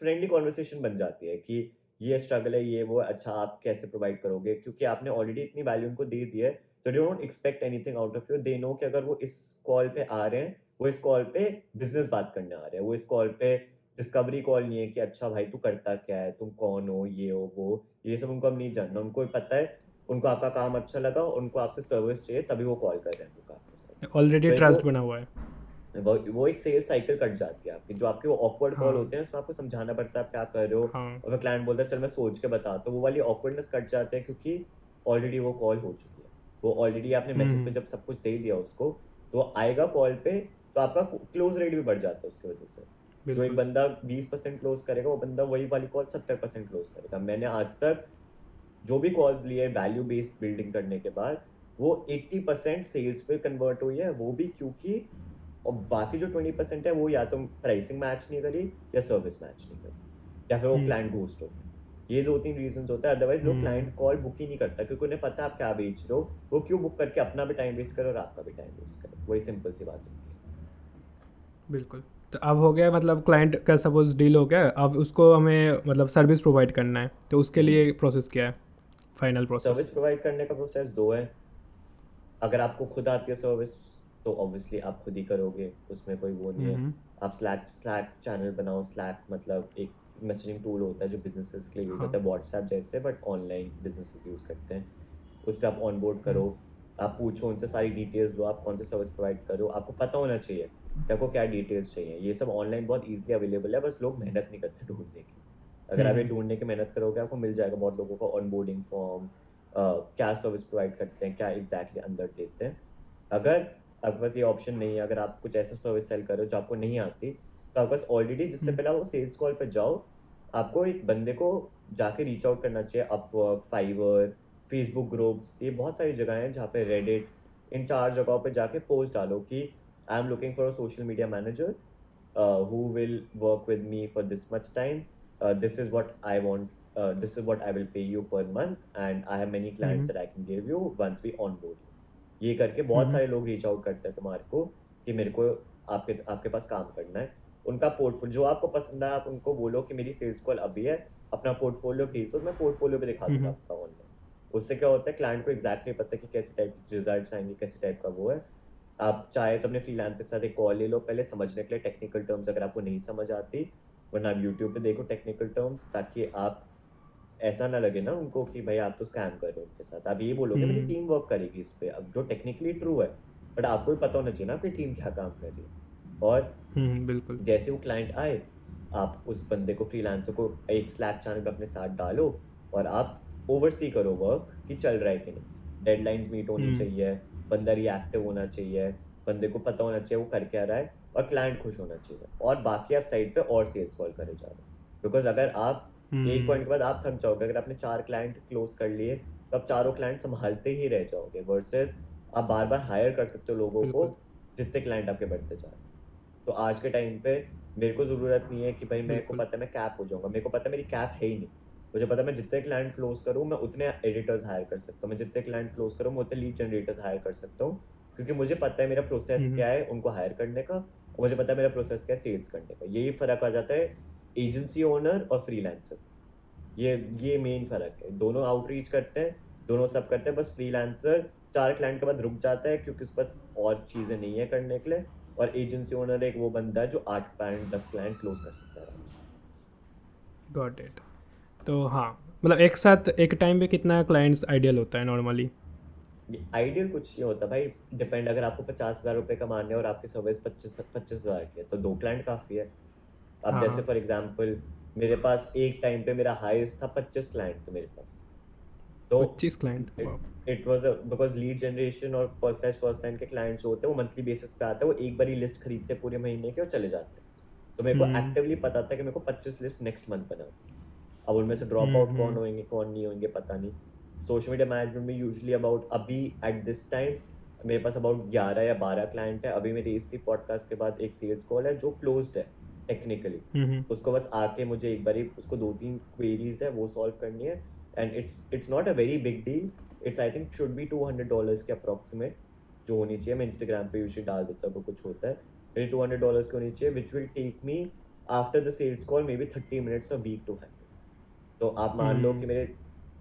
फ्रेंडली कॉन्वर्सेशन बन जाती है कि ये स्ट्रगल है, ये वो है, अच्छा आप कैसे प्रोवाइड करोगे, क्योंकि आपने ऑलरेडी इतनी वैल्यू उनको दे दी है। तो they don't expect anything out of you, they know कि अगर वो इस कॉल पे आ रहे हैं, वो इस कॉल पे बिजनेस बात करने आ रहे हैं, वो इस कॉल पे डिस्कवरी कॉल नहीं है कि अच्छा भाई तू करता क्या है, तुम कौन हो, ये हो वो, ये सब उनको अब नहीं जानना। उनको पता है, उनको आपका काम अच्छा लगा, उनको आपसे सर्विस चाहिए, तभी वो कॉल कर रहे हैं आपको आपके साथ। ऑलरेडी तो एक ट्रस्ट बना हुआ है। वो एक सेल्स साइकिल कट जाती है आपकी, जो आपके वो ऑकवर्ड कॉल हाँ। होते हैं उसमें आपको समझाना पड़ता है आप क्या कर रहे हो, हाँ। और फिर क्लाइंट बोलता है चल मैं सोच के बताता हूँ, वो वाली ऑकवर्डनेस कट जाते हैं क्योंकि ऑलरेडी वो कॉल हो चुकी है। वो ऑलरेडी आपने मैसेज पे जब सब कुछ दे दिया उसको, तो वो आएगा कॉल पे, तो आपका क्लोज रेट भी बढ़ जाता है उसकी वजह से। जो एक बिल्कुल। बंदा 20% क्लोज करेगा, वो बंदा वही वाली कॉल 70% क्लोज करेगा। मैंने आज तक जो भी कॉल्स लिए वैल्यू बेस्ड बिल्डिंग करने के बाद, वो 80% सेल्स पे कन्वर्ट हुई है, वो भी क्योंकि, और बाकी जो 20% है वो या तो प्राइसिंग मैच नहीं करी, या सर्विस मैच नहीं करी, या फिर वो क्लाइंट घोस्ट हो गया। ये 2-3 रीजंस होता है, अदरवाइज लोग क्लाइंट कॉल बुक ही नहीं करता, क्योंकि उन्हें पता है आप क्या बेच रहे हो। वो क्यों बुक करके अपना भी टाइम वेस्ट करे और आपका भी टाइम वेस्ट करे, वही सिंपल सी बात होती है। बिल्कुल। तो अब हो गया मतलब क्लाइंट का सपोज डील हो गया, अब उसको हमें मतलब सर्विस प्रोवाइड करना है, तो उसके लिए प्रोसेस क्या है, फाइनल प्रोसेस? सर्विस प्रोवाइड करने का प्रोसेस दो है। अगर आपको खुद आती है सर्विस तो ऑब्वियसली आप खुद ही करोगे, उसमें कोई वो नहीं है। आप स्लैक चैनल बनाओ। स्लैक मतलब एक मैसेजिंग टूल होता है जो बिजनेसेस के लिए यूज़ हाँ। होता है, व्हाट्सएप जैसे, बट ऑनलाइन बिजनेसेस यूज़ करते हैं। उस पर आप ऑनबोर्ड करो, आप पूछो उनसे सारी डिटेल्स लो, आप कौन सी सर्विस प्रोवाइड करो, आपको पता होना चाहिए कि आपको क्या डिटेल्स चाहिए। ये सब ऑनलाइन बहुत ईजिली अवेलेबल है, बस लोग मेहनत नहीं करते ढूंढने की। अगर आप ये ढूंढने की मेहनत करोगे आपको मिल जाएगा बहुत लोगों को ऑनबोर्डिंग फॉर्म, क्या सर्विस प्रोवाइड करते हैं, क्या एग्जैक्टली अंदर देते हैं। अगर आपके पास ये ऑप्शन नहीं है, अगर आप कुछ ऐसा सर्विस सेल कर रहे हो जो आपको नहीं आती, तो आपके पास ऑलरेडी, जिससे पहले वो सेल्स कॉल पे जाओ, आपको एक बंदे को जाके रीच आउट करना चाहिए। अपवर्क, फाइवर, फेसबुक ग्रुप्स, ये बहुत सारी जगह हैं जहाँ पे, रेडिट, इन 4 जगहों पे जाके पोस्ट डालो कि I am looking for a social media manager who will work with me for this much time. This is what I want. This is what I will pay you per month, and I have many clients that I can give you once we onboard you. ये करके बहुत सारे लोग reach out करते हैं तुम्हारे को कि मेरे को आपके आपके पास काम करना है। उनका पोर्टफोलियो जो आपको पसंद है, आप उनको बोलो कि मेरी सेल्स कॉल अभी है, अपना पोर्टफोलियो भेज दो, मैं पोर्टफोलियो पे दिखा दूंगा आपका ऑनलाइन। उससे क्या होता है, क्लाइंट को एग्जैक्टली पता है कि कैसे टाइप के रिजल्ट्स आएंगे, कैसे टाइप का वो है। आप चाहे तो अपने फ्रीलांसर के साथ एक कॉल ले लो पहले, समझने के लिए टेक्निकल टर्म्स अगर आपको नहीं समझ आती, वरना आप यूट्यूब पे देखो टेक्निकल टर्म्स, ताकि आप ऐसा ना लगे ना उनको कि भाई आप तो स्कैम कर रहे हो उनके साथ। आप ये बोलोगे मेरी टीम वर्क करेगी इस पे, अब जो टेक्निकली ट्रू है, बट आपको भी पता होना चाहिए ना आपकी टीम क्या काम कर रही है। और बिल्कुल। जैसे वो क्लाइंट आए, आप उस बंदे को, फ्रीलांसर को, एक स्लैक चैनल पे अपने साथ डालो और आप ओवरसी करो वर्क कि चल रहा है कि नहीं, डेडलाइंस मीट होनी चाहिए, बंदा रिएक्टिव होना चाहिए, बंदे को पता होना चाहिए वो कर क्या रहा है, और क्लाइंट खुश होना चाहिए, और बाकी आप साइड पे और सेल्स कॉल करे जा रहे हो। बिकॉज अगर आप एक पॉइंट के बाद आप थक जाओगे, अगर आपने 4 क्लाइंट क्लोज कर लिए तो आप चारों क्लाइंट संभालते ही रह जाओगे, वर्सेस आप बार बार हायर कर सकते हो लोगों को बिल्कुल। जितने क्लाइंट आपके बढ़ते जा रहे हैं। तो आज के टाइम पे मेरे को ज़रूरत नहीं है कि भाई मेरे को बिल्कुल। पता है मैं कैप हो जाऊंगा, मेरे को पता है मेरी कैप है ही नहीं। मुझे पता है मैं जितने क्लाइंट क्लोज करूँ मैं उतने एडिटर्स हायर कर सकता हूँ, मैं जितने क्लाइंट क्लोज करूँ मैं उतने लीड जनरेटर्स हायर कर सकता हूँ, क्योंकि मुझे पता है मेरा प्रोसेस क्या है उनको हायर करने का, और मुझे पता है मेरा प्रोसेस क्या है सेल्स करने का। यही फ़र्क आ जाता है एजेंसी ओनर और फ्रीलांसर। ये मेन फ़र्क है। दोनों आउटरीच करते हैं, दोनों सब करते हैं, बस फ्रीलांसर 4 क्लाइंट के बाद रुक जाता है क्योंकि उसके पास और चीज़ें नहीं है करने के लिए, और एजेंसी ओनर एक वो बंदा है जो 8 क्लाइंट 10 क्लाइंट क्लोज कर सकता है आराम से। Got it. तो हाँ, मतलब एक साथ एक टाइम पे कितना क्लाइंट्स आइडियल होता है नॉर्मली? आइडियल कुछ नहीं होता भाई, डिपेंड। अगर आपको 50,000 रुपये कमाने हैं और आपकी सर्विस 25,000 की है तो 2 क्लाइंट काफ़ी है। अब हाँ जैसे हाँ। फॉर एग्जांपल मेरे पास एक टाइम पे मेरा हाईएस्ट था 25 क्लाइंट थे मेरे पास। तो 25 क्लाइंट, वाह। It was because lead generation और फर्स्ट लाइन के क्लाइंट्स होते हैं वो मंथली बेसिस पे आते हैं, वो एक बार ही लिस्ट खरीदते हैं पूरे महीने के और चले जाते हैं। तो मेरे को एक्टिवली पता था कि मेरे को 25 लिस्ट नेक्स्ट मंथ बनानी है। अब उनमें से ड्रॉप आउट कौन होंगे कौन नहीं होंगे पता नहीं। सोशल मीडिया मैनेजमेंट में यूजुअली अबाउट, अभी एट दिस टाइम मेरे पास अबाउट 11 या 12 क्लाइंट है। अभी मेरे इसी पॉडकास्ट के बाद एक सेल्स कॉल है जो क्लोज्ड है टेक्निकली। उसको बस आके मुझे एक बारी उसको 2-3 क्वेरीज है वो सॉल्व करनी है, and it's not a very big deal. It's I think should be $200 के अप्रॉक्सीमेट जो होनी चाहिए। मैं इंस्टाग्राम पे यूजुअली डाल देता हूँ कुछ होता है, मेरी $200 की होनी चाहिए, which will take me after the sales call maybe 30 minutes a week to handle. तो आप मान लो कि मेरे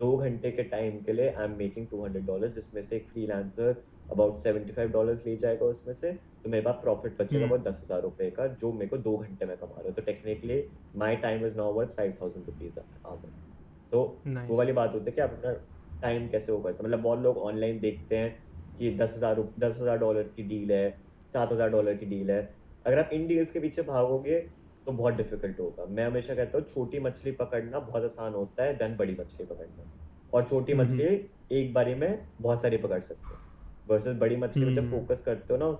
2 घंटे के टाइम के लिए आई एम मेकिंग $200, जिसमें से एक फ्रीलांसर अबाउट $75 ले जाएगा उसमें से, तो मेरे पास प्रॉफिट बचेगा about 10,000 रुपये का, जो मेरे को 2 घंटे में कमा रहा हूँ। तो technically my time is now worth 5,000 rupees hour. तो वो नाइस। वाली बात होती है कि आप अपना टाइम कैसे वो करते हैं। मतलब बहुत लोग ऑनलाइन देखते हैं कि $10,000 की डील है, $7,000 की डील है। अगर आप इन डील्स के पीछे भागोगे तो बहुत डिफिकल्ट होगा। मैं हमेशा कहता हूँ छोटी मछली पकड़ना बहुत आसान होता है देन बड़ी मछली पकड़ना, और छोटी मछली एक बारी में बहुत सारी पकड़ सकते हो, वर्सेस बड़ी मछली में जब फोकस करते हो ना,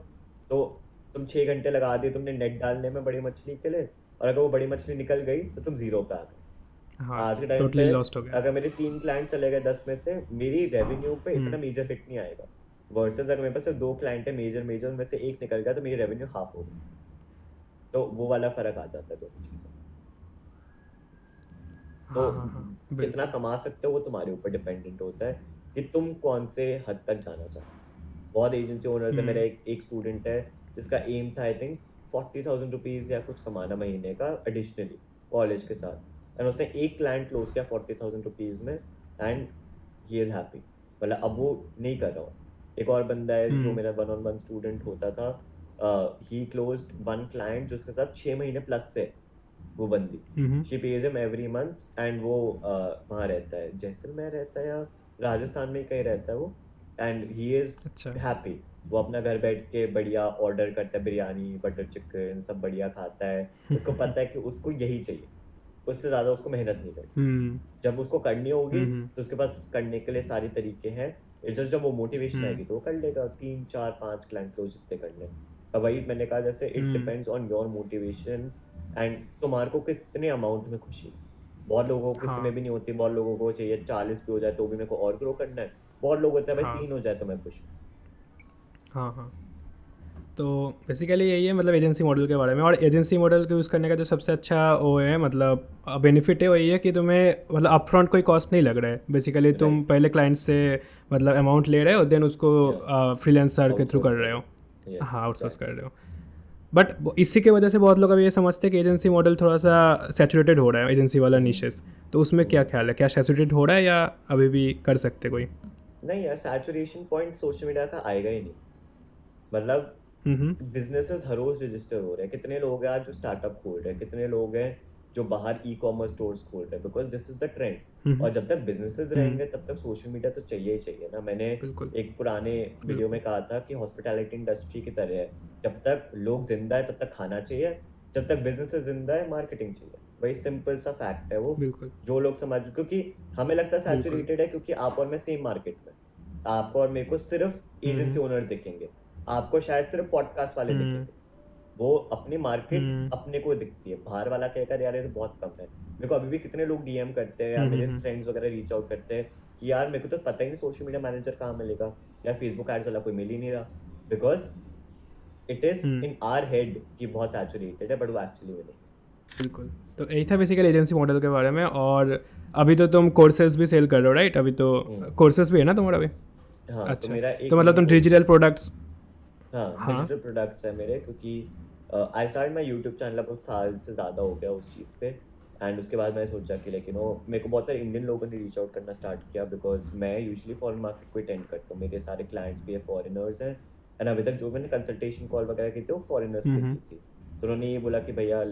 तो तुम 6 घंटे लगा दिए तुमने नेट डालने में बड़ी मछली के लिए, और अगर वो बड़ी मछली निकल गई तो तुम जीरो पे आ गए। हाँ, आज के टाइम टोटली पे लॉस्ट हो गया। अगर मेरे 3 क्लाइंट चले गए 10 में से, मेरी रेवेन्यू पे इतना मेजर हिट नहीं आएगा, वर्सेस अगर मेरे पास सिर्फ 2 क्लाइंट है मेजर मेजर में से एक निकल गया तो मेरी रेवेन्यू हाफ हो गई। तो वो वाला फर्क आ जाता है दोनों चीज़ों में। तो हाँ हाँ हाँ, कितना बिल्कुल। कमा सकते हो वो तुम्हारे ऊपर डिपेंडेंट होता है कि तुम कौन से हद तक जाना चाहते हो। बहुत एजेंसी ओनर्स है, मेरा एक स्टूडेंट है जिसका एम था आई थिंक 40,000 रुपीज़ या कुछ कमाना महीने का एडिशनली कॉलेज के साथ, एंड उसने एक क्लाइंट क्लोज किया 40,000 रुपीज़ में, एंड ही इज़ हैप्पी। मतलब अब वो नहीं कर रहा हूँ। एक और बंदा है जो मेरा 1-on-1 स्टूडेंट होता था, ही क्लोज्ड 1 क्लाइंट जिसके साथ 6 महीने प्लस से वो बंदी, she page him every month, and वो वहाँ रहता है, जैसलमेर रहता है या राजस्थान में ही कहीं रहता है वो, एंड ही इज़ अच्छा। हैप्पी। वो अपना घर बैठ के बढ़िया ऑर्डर करता है, बिरयानी, बटर चिकन सब बढ़िया खाता है। उसको पता है कि उसको यही चाहिए, उससे ज़्यादा उसको मेहनत नहीं करनी। जब उसको करनी होगी तो उसके पास करने के लिए सारे तरीके हैं। इट्स जस्ट जब वो मोटिवेशन आएगी तो वो कर लेगा, 3 4 5 क्लाइंट क्लोज जितने करने हैं। अब वही मैंने कहा, जैसे it depends on your motivation and तुम्हारे को कितने अमाउंट में खुशी। बहुत लोगों को किसी में हाँ भी नहीं होती, बहुत लोगों को चाहिए 40 भी हो जाए तो भी मेरे को और ग्रो करना है, बहुत लोग होते हैं भाई हाँ 3 हो जाए तो मैं खुश हूँ। हाँ हाँ। तो बेसिकली यही है मतलब एजेंसी मॉडल के बारे में। और एजेंसी मॉडल को यूज़ करने का जो सबसे अच्छा वो है मतलब बेनिफिट है वो ये है कि तुम्हें मतलब अपफ्रंट कोई कॉस्ट नहीं लग रहा है। बेसिकली तुम राइट, पहले क्लाइंट से मतलब अमाउंट ले रहे हो, देन उसको या फ्रीलांसर के थ्रू आउटसोर्स कर कर रहे हो। रहे, यस हाँ आउटसोर्स कर एग्जैक्टली। रहे हो। बट इसी की वजह से बहुत लोग अब ये समझते हैं कि एजेंसी मॉडल थोड़ा सा सैचुरेटेड हो रहा है, एजेंसी वाला निशेस। तो उसमें क्या ख्याल है, क्या सैचुरेटेड हो रहा है या अभी भी कर सकते कोई? नहीं यार, सैचुरेशन पॉइंट सोशल मीडिया का आएगा ही नहीं। मतलब हम्म बिजनेसेस हर रोज रजिस्टर हो रहे हैं, कितने लोग हैं आज जो स्टार्टअप खोल रहे हैं, कितने लोग हैं जो बाहर ई कॉमर्स स्टोर्स खोल रहे हैं, because this is the trend. Hmm और जब तक बिजनेसेस हम्म, रहेंगे तब तक सोशल मीडिया तो चाहिए ही चाहिए ना। मैंने बिल्कुल एक पुराने वीडियो बिल्कुल में कहा था कि हॉस्पिटैलिटी इंडस्ट्री की तरह है, जब तक लोग जिंदा है तब तक खाना चाहिए, जब तक बिजनेस जिंदा है मार्केटिंग चाहिए। वही सिंपल सा फैक्ट है वो। बिल्कुल जो लोग समझ, क्योंकि हमें लगता है बिल्कुल। सैचुरेटेड है क्योंकि आप और मैं सेम मार्केट में, आपको और मेरे को सिर्फ एजेंसी हम्म ओनर दिखेंगे, आपको शायद सिर्फ पॉडकास्ट वाले हम्म दिखेंगे। वो अपनी मार्केट हम्म अपने को दिखती है, बाहर वाला कहेगा यार ये तो बहुत कम है। मेरे को अभी भी कितने लोग डीएम करते हैं या मेरे हम्म, फ्रेंड्स वगैरह रीच आउट करते हैं कि यार मेरे को तो पता ही नहीं सोशल मीडिया मैनेजर कहाँ मिलेगा, या फेसबुक एड्स वाला कोई मिल ही नहीं रहा, because it is hmm, in are head कि बहुत सैचुरेटेड है, बट वो एक्चुअली में नहीं। बिल्कुल। तो यही था बेसिकली एजेंसी मॉडल के बारे में। और अभी तो तुम कोर्सेज भी सेल कर रहे हो राइट? अभी तो हम्म, कोर्सेज भी है ना तुम्हारा भी? हाँ तो अच्छा। मेरा तो एक मतलब मिनी तुम कोर्स है। Digital products. हाँ, हाँ डिजिटल प्रोडक्ट्स है मेरे, क्योंकि I start my YouTube channel अब साल से ज़्यादा हो गया उस चीज़ पे। एंड उसके बाद मैंने सोचा कि लेकिन वो मेरे को बहुत सारे इंडियन लोगों ने रीच आउट करना स्टार्ट किया, बिकॉज मैं यूजुअली फॉरेन मार्केट को अटेंड करता हूँ, मेरे सारे क्लाइंट्स भी फॉरेनर्स हैं। एंड अभी तक जो मैंने कंसल्टेशन कॉल वगैरह की थी वो फॉरेनर्स पे हम्म की थी। तो उन्होंने ये बोला कि भैया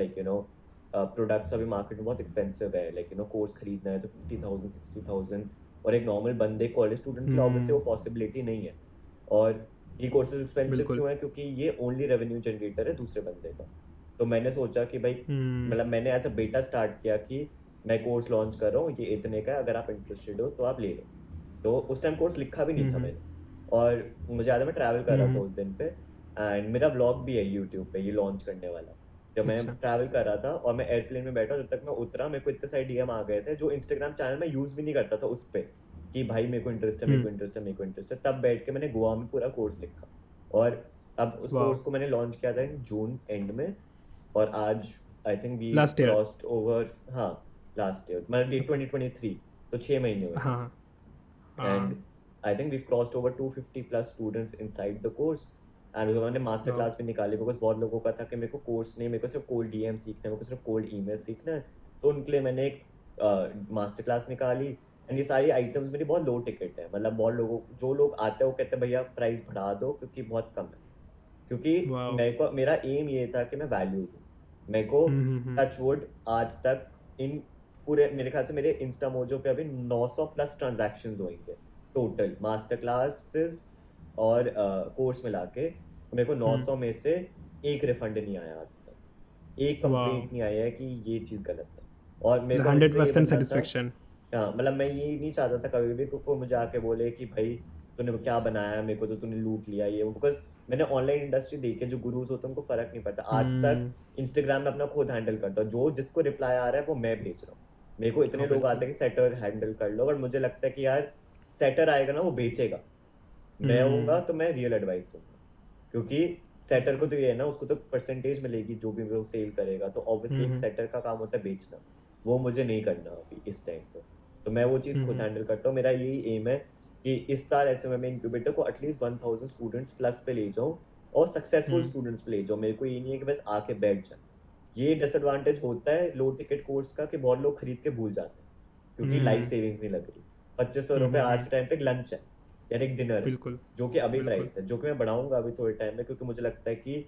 प्रोडक्ट्स अभी मार्केट में बहुत एक्सपेंसिव है, कोर्स खरीदना है तो 50,000 60,000, और एक नॉर्मल बंदे कॉलेज स्टूडेंट के लिए ऑब्वियसली वो पॉसिबिलिटी नहीं है। और ये कोर्सेज एक्सपेंसिव बिल्कुल। क्यों है, क्योंकि ये ओनली रेवेन्यू जनरेटर है दूसरे बंदे का। तो मैंने सोचा कि भाई, हम्म मतलब मैंने ऐसा बेटा स्टार्ट किया कि मैं कोर्स लॉन्च कर रहा हूँ, ये इतने का है, अगर आप इंटरेस्टेड हो तो आप ले लो। तो उस टाइम कोर्स लिखा भी नहीं था हम्म मैंने, और मुझे याद है मैं ट्रैवल कर रहा था हम्म, उस दिन पे, एंड मेरा व्लॉग भी है यूट्यूब पे ये लॉन्च करने वाला। जब मैं अच्छा। ट्रैवल कर रहा था और मैं एयरप्लेन में बैठा, जब तक मैं उतरा मेरे को इतने सारे डीएम आ गए थे, जो इंस्टाग्राम चैनल में यूज़ भी नहीं करता था उस पे, कि भाई मेरे को इंटरेस्ट है, मेरे को इंटरेस्ट है, मेरे को इंटरेस्ट है। तब बैठ के मैंने गोवा में पूरा कोर्स लिखा, और अब उस वाह। कोर्स को मैंने लॉन्च किया था इन जून एंड में, और आज I think we last year. Crossed over, हाँ लास्ट ईयर मतलब 2023, तो 6 महीने हुए हैं। हाँ एंड हाँ। I think we crossed over 250 plus students inside the course. And उसके बाद मैंने मास्टर वाह। क्लास भी निकाली, बिकॉज बहुत लोगों का था कि मेरे को कोर्स नहीं, मेरे को सिर्फ कोल्ड डीएम सीखना है, मेरे को सिर्फ कोल्ड ईमेल सीखना है। तो उनके लिए मैंने एक मास्टर क्लास निकाली। एंड ये सारी आइटम्स मेरी बहुत लो टिकट है, मतलब बहुत लोगों, जो लोग आते हैं वो कहते हैं भैया प्राइस बढ़ा दो क्योंकि बहुत कम है। क्योंकि वाह। मेरे को मेरा एम ये था कि मैं वैल्यू दूँ। मेरे को टच वुड आज तक इन पूरे मेरे ख्याल से मेरे इंस्टा मोजो पे अभी 900 प्लस ट्रांजैक्शन होंगे टोटल मास्टर क्लासेस और कोर्स मिला के। मेरे को 900 में से एक रिफंड नहीं आया आज तक, एक वाह। कंप्लेंट नहीं आया है कि ये चीज़ गलत है। और मेरे को हमेशा हंड्रेड से ये परसेंट बनना था, सेटिस्फेक्शन। हाँ मतलब मैं ये नहीं चाहता था कभी भी कोई मुझे आके बोले कि भाई तूने क्या बनाया, मेरे को तो तूने लूट लिया ये वो, बिकॉज मैंने ऑनलाइन इंडस्ट्री देखी है, जो गुरुज होते हैं उनको फर्क नहीं पड़ता। आज तक इंस्टाग्राम में अपना खुद हैंडल करता हूँ, जो जिसको रिप्लाई आ रहा है वो मैं भेज रहा हूँ। मेरे को इतने हाँ लोग आते बिल्कुल। हैं कि सेटर हैंडल कर लो, बट मुझे लगता है कि यार सेटर आएगा ना वो बेचेगा, मैं होऊंगा तो मैं रियल एडवाइस दूंगा। क्योंकि सेटर को तो ये है ना, उसको तो परसेंटेज मिलेगी जो भी वो सेल करेगा, तो ऑब्वियसली एक सेटर का काम होता है बेचना। वो मुझे नहीं करना अभी इस टाइम पे, तो मैं वो चीज़ खुद हैंडल करता हूँ। मेरा यही एम है कि इस साल ऐसे में मैं इंक्यूबेटर को एटलीस्ट 1000 स्टूडेंट्स प्लस पे ले जाऊँ, और सक्सेसफुल हम्म स्टूडेंट्स पे ले जाओ। मेरे को ये नहीं है कि बस आके बैठ जाए। ये डिसएडवांटेज होता है लो टिकट कोर्स का कि बहुत लोग खरीद के भूल जाते हैं क्योंकि लाइफ हम्म सेविंग्स नहीं लग रही। 2500 रुपये आज के टाइम पे लंच है यार, एक डिनर है, बिल्कुल जो कि अभी बिल्कुल प्राइस है, जो कि मैं बढ़ाऊंगा अभी थोड़े टाइम में, क्योंकि मुझे लगता है कि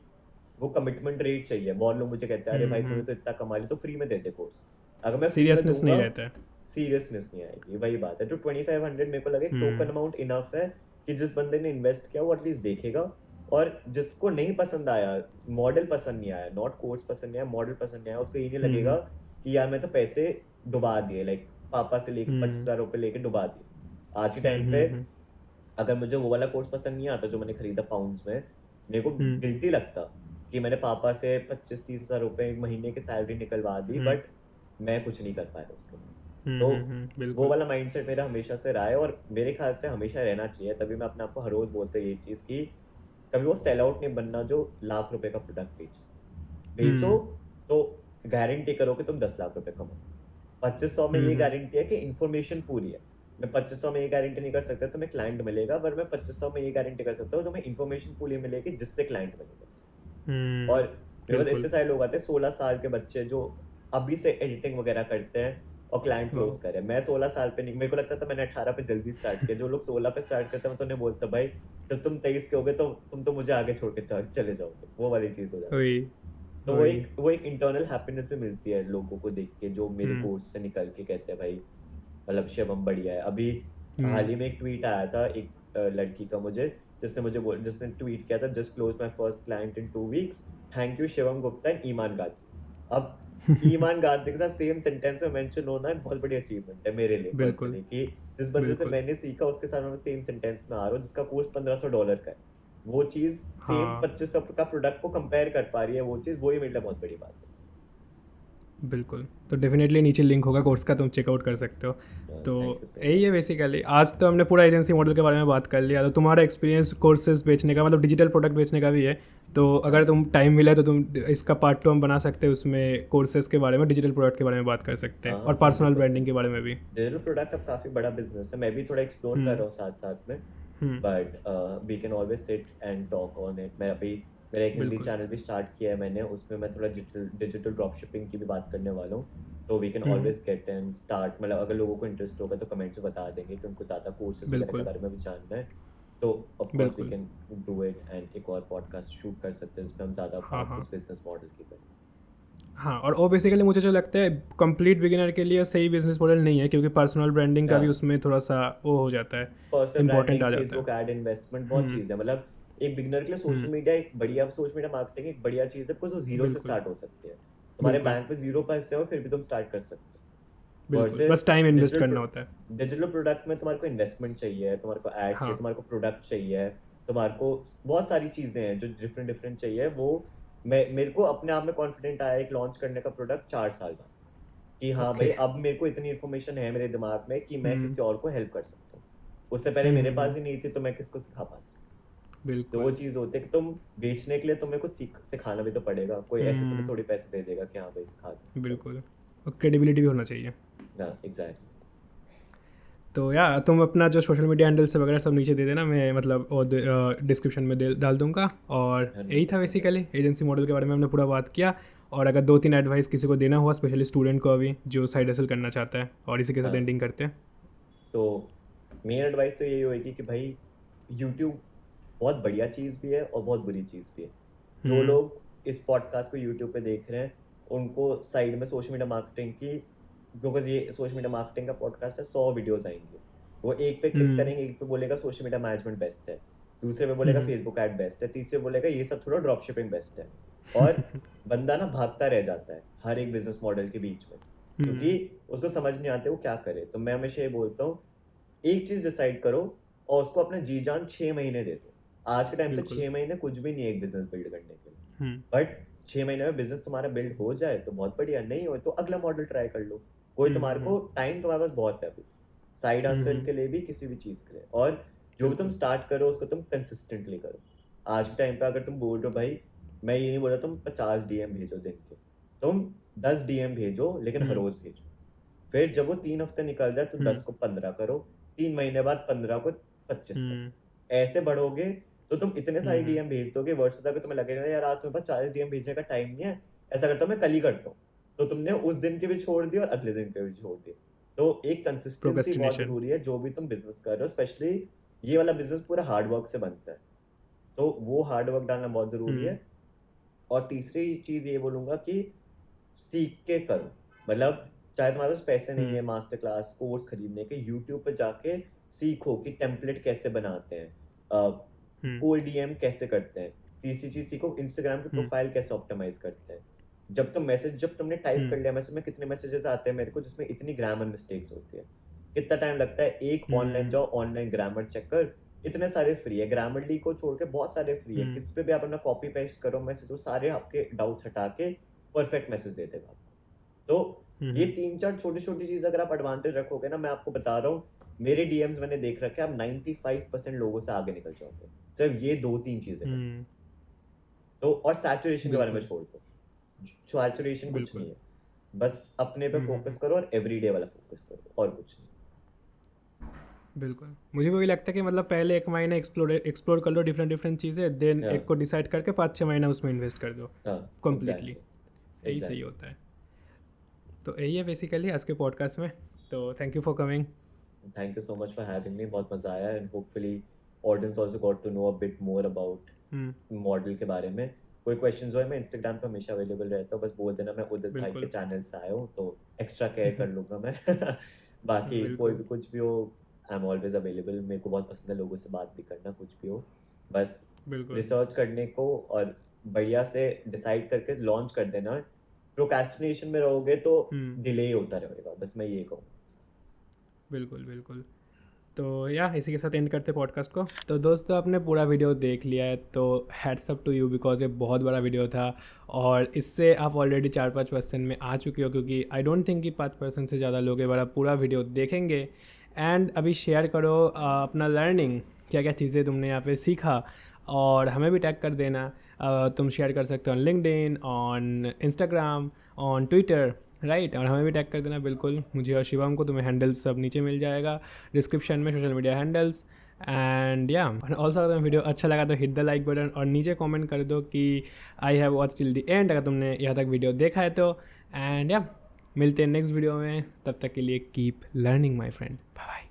वो कमिटमेंट रेट चाहिए। बहुत लोग मुझे कहते हैं अरे भाई तूने तो इतना कमा लिया तो फ्री में दे दे कोर्स। अगर मैं फ्री में सीरियसनेस नहीं दूंगा रहता है। सीरियसनेस नहीं आएगी, वही बात है। तो 2500 मेरे को लगे टोकन हम्म अमाउंट इनफ है कि जिस बंदे ने इन्वेस्ट किया वो एटलीस्ट देखेगा। और जिसको नहीं पसंद आया, मॉडल पसंद नहीं आया, नॉट कोर्स पसंद नहीं आया, मॉडल पसंद नहीं आया, उसको ये नहीं लगेगा हम्म कि यार मैं तो पैसे डुबा दिए, लाइक पापा से लेके हम्म 25,000 रुपये लेके डुबा दिए। आज के टाइम पे हम्म अगर मुझे वो वाला कोर्स पसंद नहीं आता जो मैंने खरीदा पाउंड्स में, मेरे को हम्म गिल्टी लगता कि मैंने पापा से 25-30 हज़ार रुपये एक महीने की सैलरी निकलवा दी, हम्म बट मैं कुछ नहीं कर पाया उसके लिए। तो वो बिल्कुल वाला माइंडसेट मेरा हमेशा से रहा है और मेरे ख्याल से हमेशा रहना चाहिए। तभी मैं अपने आप को हर रोज बोलता हूँ ये चीज़ कि कभी वो सेल आउट नहीं बनना जो लाख रुपए का प्रोडक्ट बेचो। हम्म तो गारंटी करो कि तुम 10 लाख रुपए कमाओ। 2500 में ये हम्म गारंटी है कि इन्फॉर्मेशन पूरी है। मैं 2500 में ये गारंटी नहीं कर सकता तुम्हें क्लाइंट मिलेगा, पर मैं 2500 में ये गारंटी कर सकता हूँ तुम्हें इन्फॉर्मेशन पूरी मिलेगी जिससे क्लाइंट मिलेगा। और मेरे पास इतने बिल्कुल सारे लोग आते हैं 16 साल के बच्चे जो अभी से एडिटिंग वगैरह करते हैं और क्लाइंट ओ क्लोज करे। मैं 16 साल पे नहीं, मेरे को लगता था मैंने 18 पे जल्दी स्टार्ट किया। जो लोग 16 पे स्टार्ट करते हैं मैं तो उन्हें बोलता भाई जब तुम 23 के होगे तो तुम तो मुझे आगे छोड़ के चले जाओगे, वो वाली चीज हो जाती है। वही तो वो वही एक इंटरनल हैप्पीनेस भी मिलती है लोगों को देख के जो मेरे हम्म कोर्स से निकल के कहते हैं भाई मतलब शिवम बढ़िया है। अभी हाल हम्म ही में एक ट्वीट आया था एक लड़की का मुझे, जिसने ट्वीट किया था just close my first client in 2 weeks, thank you Shivam Gupta and Iman Ghazi. अब ईमान गाजी के साथ सेम सेंटेंस में मेंशन होना एक बहुत बड़ी अचीवमेंट है मेरे लिए बिल्कुल पर्सनली कि जिस बंदे से बिल्कुल मैंने सीखा उसके साथ मैं सेम सेंटेंस में आ रहा हूँ जिसका कोर्स $1500 का है। वो चीज सेम हाँ 2500 का प्रोडक्ट को कंपेयर कर पा रही है, वो चीज वही मेरे लिए बहुत बड़ी बात है। बिल्कुल तो डेफिनेटली नीचे लिंक होगा कोर्स का, तुम चेकआउट कर सकते हो। तो थैंक यू सो यही है मच। बेसिकली। आज तो हमने पूरा एजेंसी मॉडल के बारे में बात कर लिया, तो तुम्हारा एक्सपीरियंस कोर्सेज बेचने का मतलब डिजिटल प्रोडक्ट बेचने का भी है। तो अगर तुम टाइम मिले तो तुम इसका पार्ट 2 हम बना सकते हैं, उसमें कोर्सेज के बारे में डिजिटल प्रोडक्ट के बारे में बात कर सकते हैं हाँ और पर्सनल ब्रांडिंग 100%। के बारे में भी। डिजिटल प्रोडक्ट अब काफी बड़ा बिजनेस है, मैं भी थोड़ा एक्सप्लोर कर हम्म रहा हूँ साथ साथ में। Hmm but we can always sit and talk on it. मैं अभी मेरा एक हिंदी बिल्कुल चैनल भी स्टार्ट किया है मैंने, उसमें मैं थोड़ा डिजिटल ड्रॉप शिपिंग की भी बात करने वाला हूँ। तो we can hmm always get and start, मतलब अगर लोगों को इंटरेस्ट होगा तो कमेंट से बता देंगे कि उनको ज़्यादा कोर्सेज वगैरह के बिल्कुल बारे में भी जानना है। तो ऑफ कोर्स वी बिल्कुल कैन डू इट एंड एक और पॉडकास्ट शूट कर सकते हैं जिसमें हम ज़्यादा हाँ बात हाँ उस बिजनेस मॉडल की करें। हाँ। और वो बेसिकली मुझे जो लगता है कंप्लीट बिगिनर के लिए सही बिजनेस मॉडल नहीं है, क्योंकि पर्सनल ब्रांडिंग का भी हाँ, उसमें थोड़ा सा वो हो जाता है, पर्सनल इम्पोर्टेंट ब्रांडिंग, आ जाता है। फेसबुक एड, इन्वेस्टमेंट, बहुत हम्म चीज़ है। मतलब एक बिगनर के लिए सोशल हम्म मीडिया एक बढ़िया, सोशल मीडिया मार्केटिंग एक बढ़िया चीज़ है बिकॉज वो जीरो से बिल्कुल स्टार्ट हो सकती है। तुम्हारे बिल्कुल बैंक में 0 पैसे हो फिर भी तुम स्टार्ट कर सकते हो। बिल्कुल वर्सेस बस टाइम इन्वेस्ट डिजिटल करना होता है। डिजिटल प्रोडक्ट में तुम्हारे को इन्वेस्टमेंट चाहिए, तुम्हारे को एड चाहिए, हाँ तुम्हारे को प्रोडक्ट चाहिए, तुम्हारे को बहुत सारी चीज़ें हैं जो डिफरेंट डिफरेंट चाहिए। वो मेरे को अपने आप में कॉन्फिडेंट आया एक लॉन्च करने का प्रोडक्ट 4 साल बाद कि हाँ भाई ओके अब मेरे को इतनी इन्फॉर्मेशन है मेरे दिमाग में कि मैं हम्म किसी और को हेल्प कर सकता हूँ। उससे पहले मेरे पास हम्म। ही नहीं थी तो मैं किसको सिखा पाता। तो वो बिल्कुल चीज़ होती है कि तुम बेचने के लिए तुम्हें कुछ सिखाना भी तो पड़ेगा, कोई ऐसे तुम्हें हम्म थोड़ी पैसे दे देगा कि हाँ भाई सिखा दो चलो। बिल्कुल। और क्रेडिबिलिटी भी होना चाहिए। ना एग्जैक्टली। तो या तुम अपना जो सोशल मीडिया हैंडल्स वगैरह सब नीचे दे देना, मैं मतलब और डिस्क्रिप्शन में डाल दूंगा। और यही था 100% बेसिकली, एजेंसी मॉडल के बारे में हमने पूरा बात किया। और अगर 2-3 एडवाइस किसी को देना हुआ, स्पेशली स्टूडेंट को अभी जो साइड हसल करना चाहता है, और इसी के साथ हाँ, एंडिंग करते हैं। तो मेन एडवाइस तो यही होगी कि भाई यूट्यूब बहुत बढ़िया चीज़ भी है और बहुत बुरी चीज़ भी है। जो हम्म लोग इस पॉडकास्ट को यूट्यूब पे देख रहे हैं उनको साइड में सोशल मीडिया मार्केटिंग की, बिकॉज ये सोशल मीडिया मार्केटिंग का पॉडकास्ट है, 100 वीडियोस आएंगे। वो एक पे क्लिक हम्म करेंगे, एक पे बोलेगा सोशल मीडिया मैनेजमेंट बेस्ट है, दूसरे पे बोलेगा हम्म फेसबुक ऐड बेस्ट है, तीसरे पे बोलेगा ये सब छोड़ो ड्रॉप शिपिंग बेस्ट है। और बंदा ना भागता रह जाता है हर एक बिजनेस मॉडल के बीच में क्योंकि हम्म उसको समझ नहीं आते वो क्या करे। तो मैं हमेशा ये बोलता हूँ एक चीज डिसाइड करो और उसको अपने जी जान 6 महीने दे दो। आज के टाइम पे बिल्कुल 6 महीने कुछ भी नहीं है एक बिजनेस बिल्ड करने के लिए। हम्म बट 6 महीने में बिजनेस तुम्हारा बिल्ड हो जाए तो बहुत बढ़िया, नहीं हो तो अगला मॉडल ट्राई कर लो। कोई तुम्हारे हम्म को टाइम तुम्हारे पास बहुत है अभी, साइड हसल हम्म के लिए भी किसी भी चीज के लिए। और जो भी तुम बिल्कुल स्टार्ट करो उसको तुम कंसिस्टेंटली करो। आज के टाइम पे अगर तुम बोल रहे हो भाई, मैं ये नहीं बोल रहा तुम 50 DM भेजो दिन के, तुम 10 DM भेजो लेकिन हर हम्म रोज भेजो। फिर जब वो 3 हफ्ते निकल जाए तो हम्म 10 को 15 करो, 3 महीने बाद 15 को 25 करो। हम्म ऐसे बढ़ोगे तो तुम इतने सारे डीएम भेज दोगे वर्षों तक, तुम्हें लगेगा यार आज तुम्हें पास 40 डीएम भेजने का टाइम नहीं है, ऐसा करता हूँ मैं कल ही करता हूँ, तो तुमने उस दिन के भी छोड़ दिए और अगले दिन के भी छोड़ दिए। तो एक कंसिस्टेंसी बहुत प्रोक्रेस्टिनेशन। जरूरी है जो भी तुम बिजनेस कर रहे हो, स्पेशली ये वाला बिजनेस पूरा हार्ड वर्क से बनता है, तो वो हार्ड वर्क डालना बहुत जरूरी है। और तीसरी चीज ये बोलूंगा कि सीख के करो, मतलब चाहे तुम्हारे पास पैसे नहीं है मास्टर क्लास कोर्स खरीदने के, यूट्यूब पे जाके सीखो कि टेम्पलेट कैसे बनाते हैं, कोल्ड डीएम कैसे करते हैं। तीसरी चीज सीखो इंस्टाग्राम की प्रोफाइल कैसे ऑप्टिमाइज करते हैं। जब तुमने टाइप कर लिया मैसेज में, कितने मैसेजेस आते हैं मेरे को जिसमें इतनी ग्रामर मिस्टेक्स होती है, कितना टाइम लगता है, एक ऑनलाइन जाओ ऑनलाइन ग्रामर चेक कर, इतने सारे फ्री है, ग्रामरली को छोड़ के बहुत सारे फ्री है, किस पे भी आप अपना कॉपी पेस्ट करो मैसेज, वो सारे आपके डाउट्स हटा के परफेक्ट मैसेज दे देगा आपको। तो ये 3-4 छोटी छोटी चीज अगर आप एडवांटेज रखोगे ना, मैं आपको बता रहा हूँ, मेरे डीएम्स मैंने देख रखे, आप 95% लोगों से आगे निकल जाओगे, सिर्फ ये 2-3 चीजें हैं। तो और सैचुरेशन के बारे में छोड़ दो, सैचुरेशन कुछ नहीं है, बस अपने पे फोकस करो और एवरीडे वाला फोकस करो, और कुछ नहीं। बिल्कुल, मुझे भी वही लगता है कि मतलब पहले 1 महीना एक्सप्लोर कर लो डिफरेंट चीज़ें, देन एक को डिसाइड करके 5-6 महीना उसमें इन्वेस्ट कर दो कम्प्लीटली, यही सही होता है। तो यही है बेसिकली आज के पॉडकास्ट में, तो thank you for coming. Thank you so much for having me, बहुत मज़ा आया, and hopefully audience also got to know a bit more about model के बारे में। कोई क्वेश्चंस हो, मैं इंस्टाग्राम पे हमेशा अवेलेबल रहता हूँ, बस बोल देना मैं उदित भाई के चैनल से आया हूँ, तो एक्स्ट्रा केयर कर लूँगा मैं। बाकी कोई भी कुछ भी हो, आई एम ऑलवेज अवेलेबल, मेरे को बहुत पसंद है लोगों से बात भी करना, कुछ भी हो, बस रिसर्च करने को और बढ़िया से डिसाइड करके लॉन्च कर देना। प्रोक्रेस्टिनेशन में रहोगे तो डिले होता रहेगा, बस मैं ये कहूँ। बिल्कुल। तो या इसी के साथ एंड करते पॉडकास्ट को। तो दोस्तों आपने पूरा वीडियो देख लिया है, तो hats up to you, because ये बहुत बड़ा वीडियो था और इससे आप ऑलरेडी 4-5% में आ चुके हो, क्योंकि आई डोंट थिंक कि 5% से ज़्यादा लोग ये बड़ा पूरा वीडियो देखेंगे। एंड अभी शेयर करो अपना लर्निंग, क्या क्या चीज़ें तुमने यहाँ पे सीखा, और हमें भी टैग कर देना। तुम शेयर कर सकते हो on LinkedIn, on Instagram, on Twitter, right, और हमें भी टैग कर देना बिल्कुल, मुझे और शिवम को। तुम्हें हैंडल्स सब नीचे मिल जाएगा डिस्क्रिप्शन में, सोशल मीडिया हैंडल्स। एंड या ऑल्सो अगर तुम्हें वीडियो अच्छा लगा तो हिट द लाइक बटन, और नीचे कमेंट कर दो कि I have watch till the end, अगर तुमने यहाँ तक वीडियो देखा है तो। एंड या मिलते हैं नेक्स्ट वीडियो में, तब तक के लिए keep learning my friend, bye bye.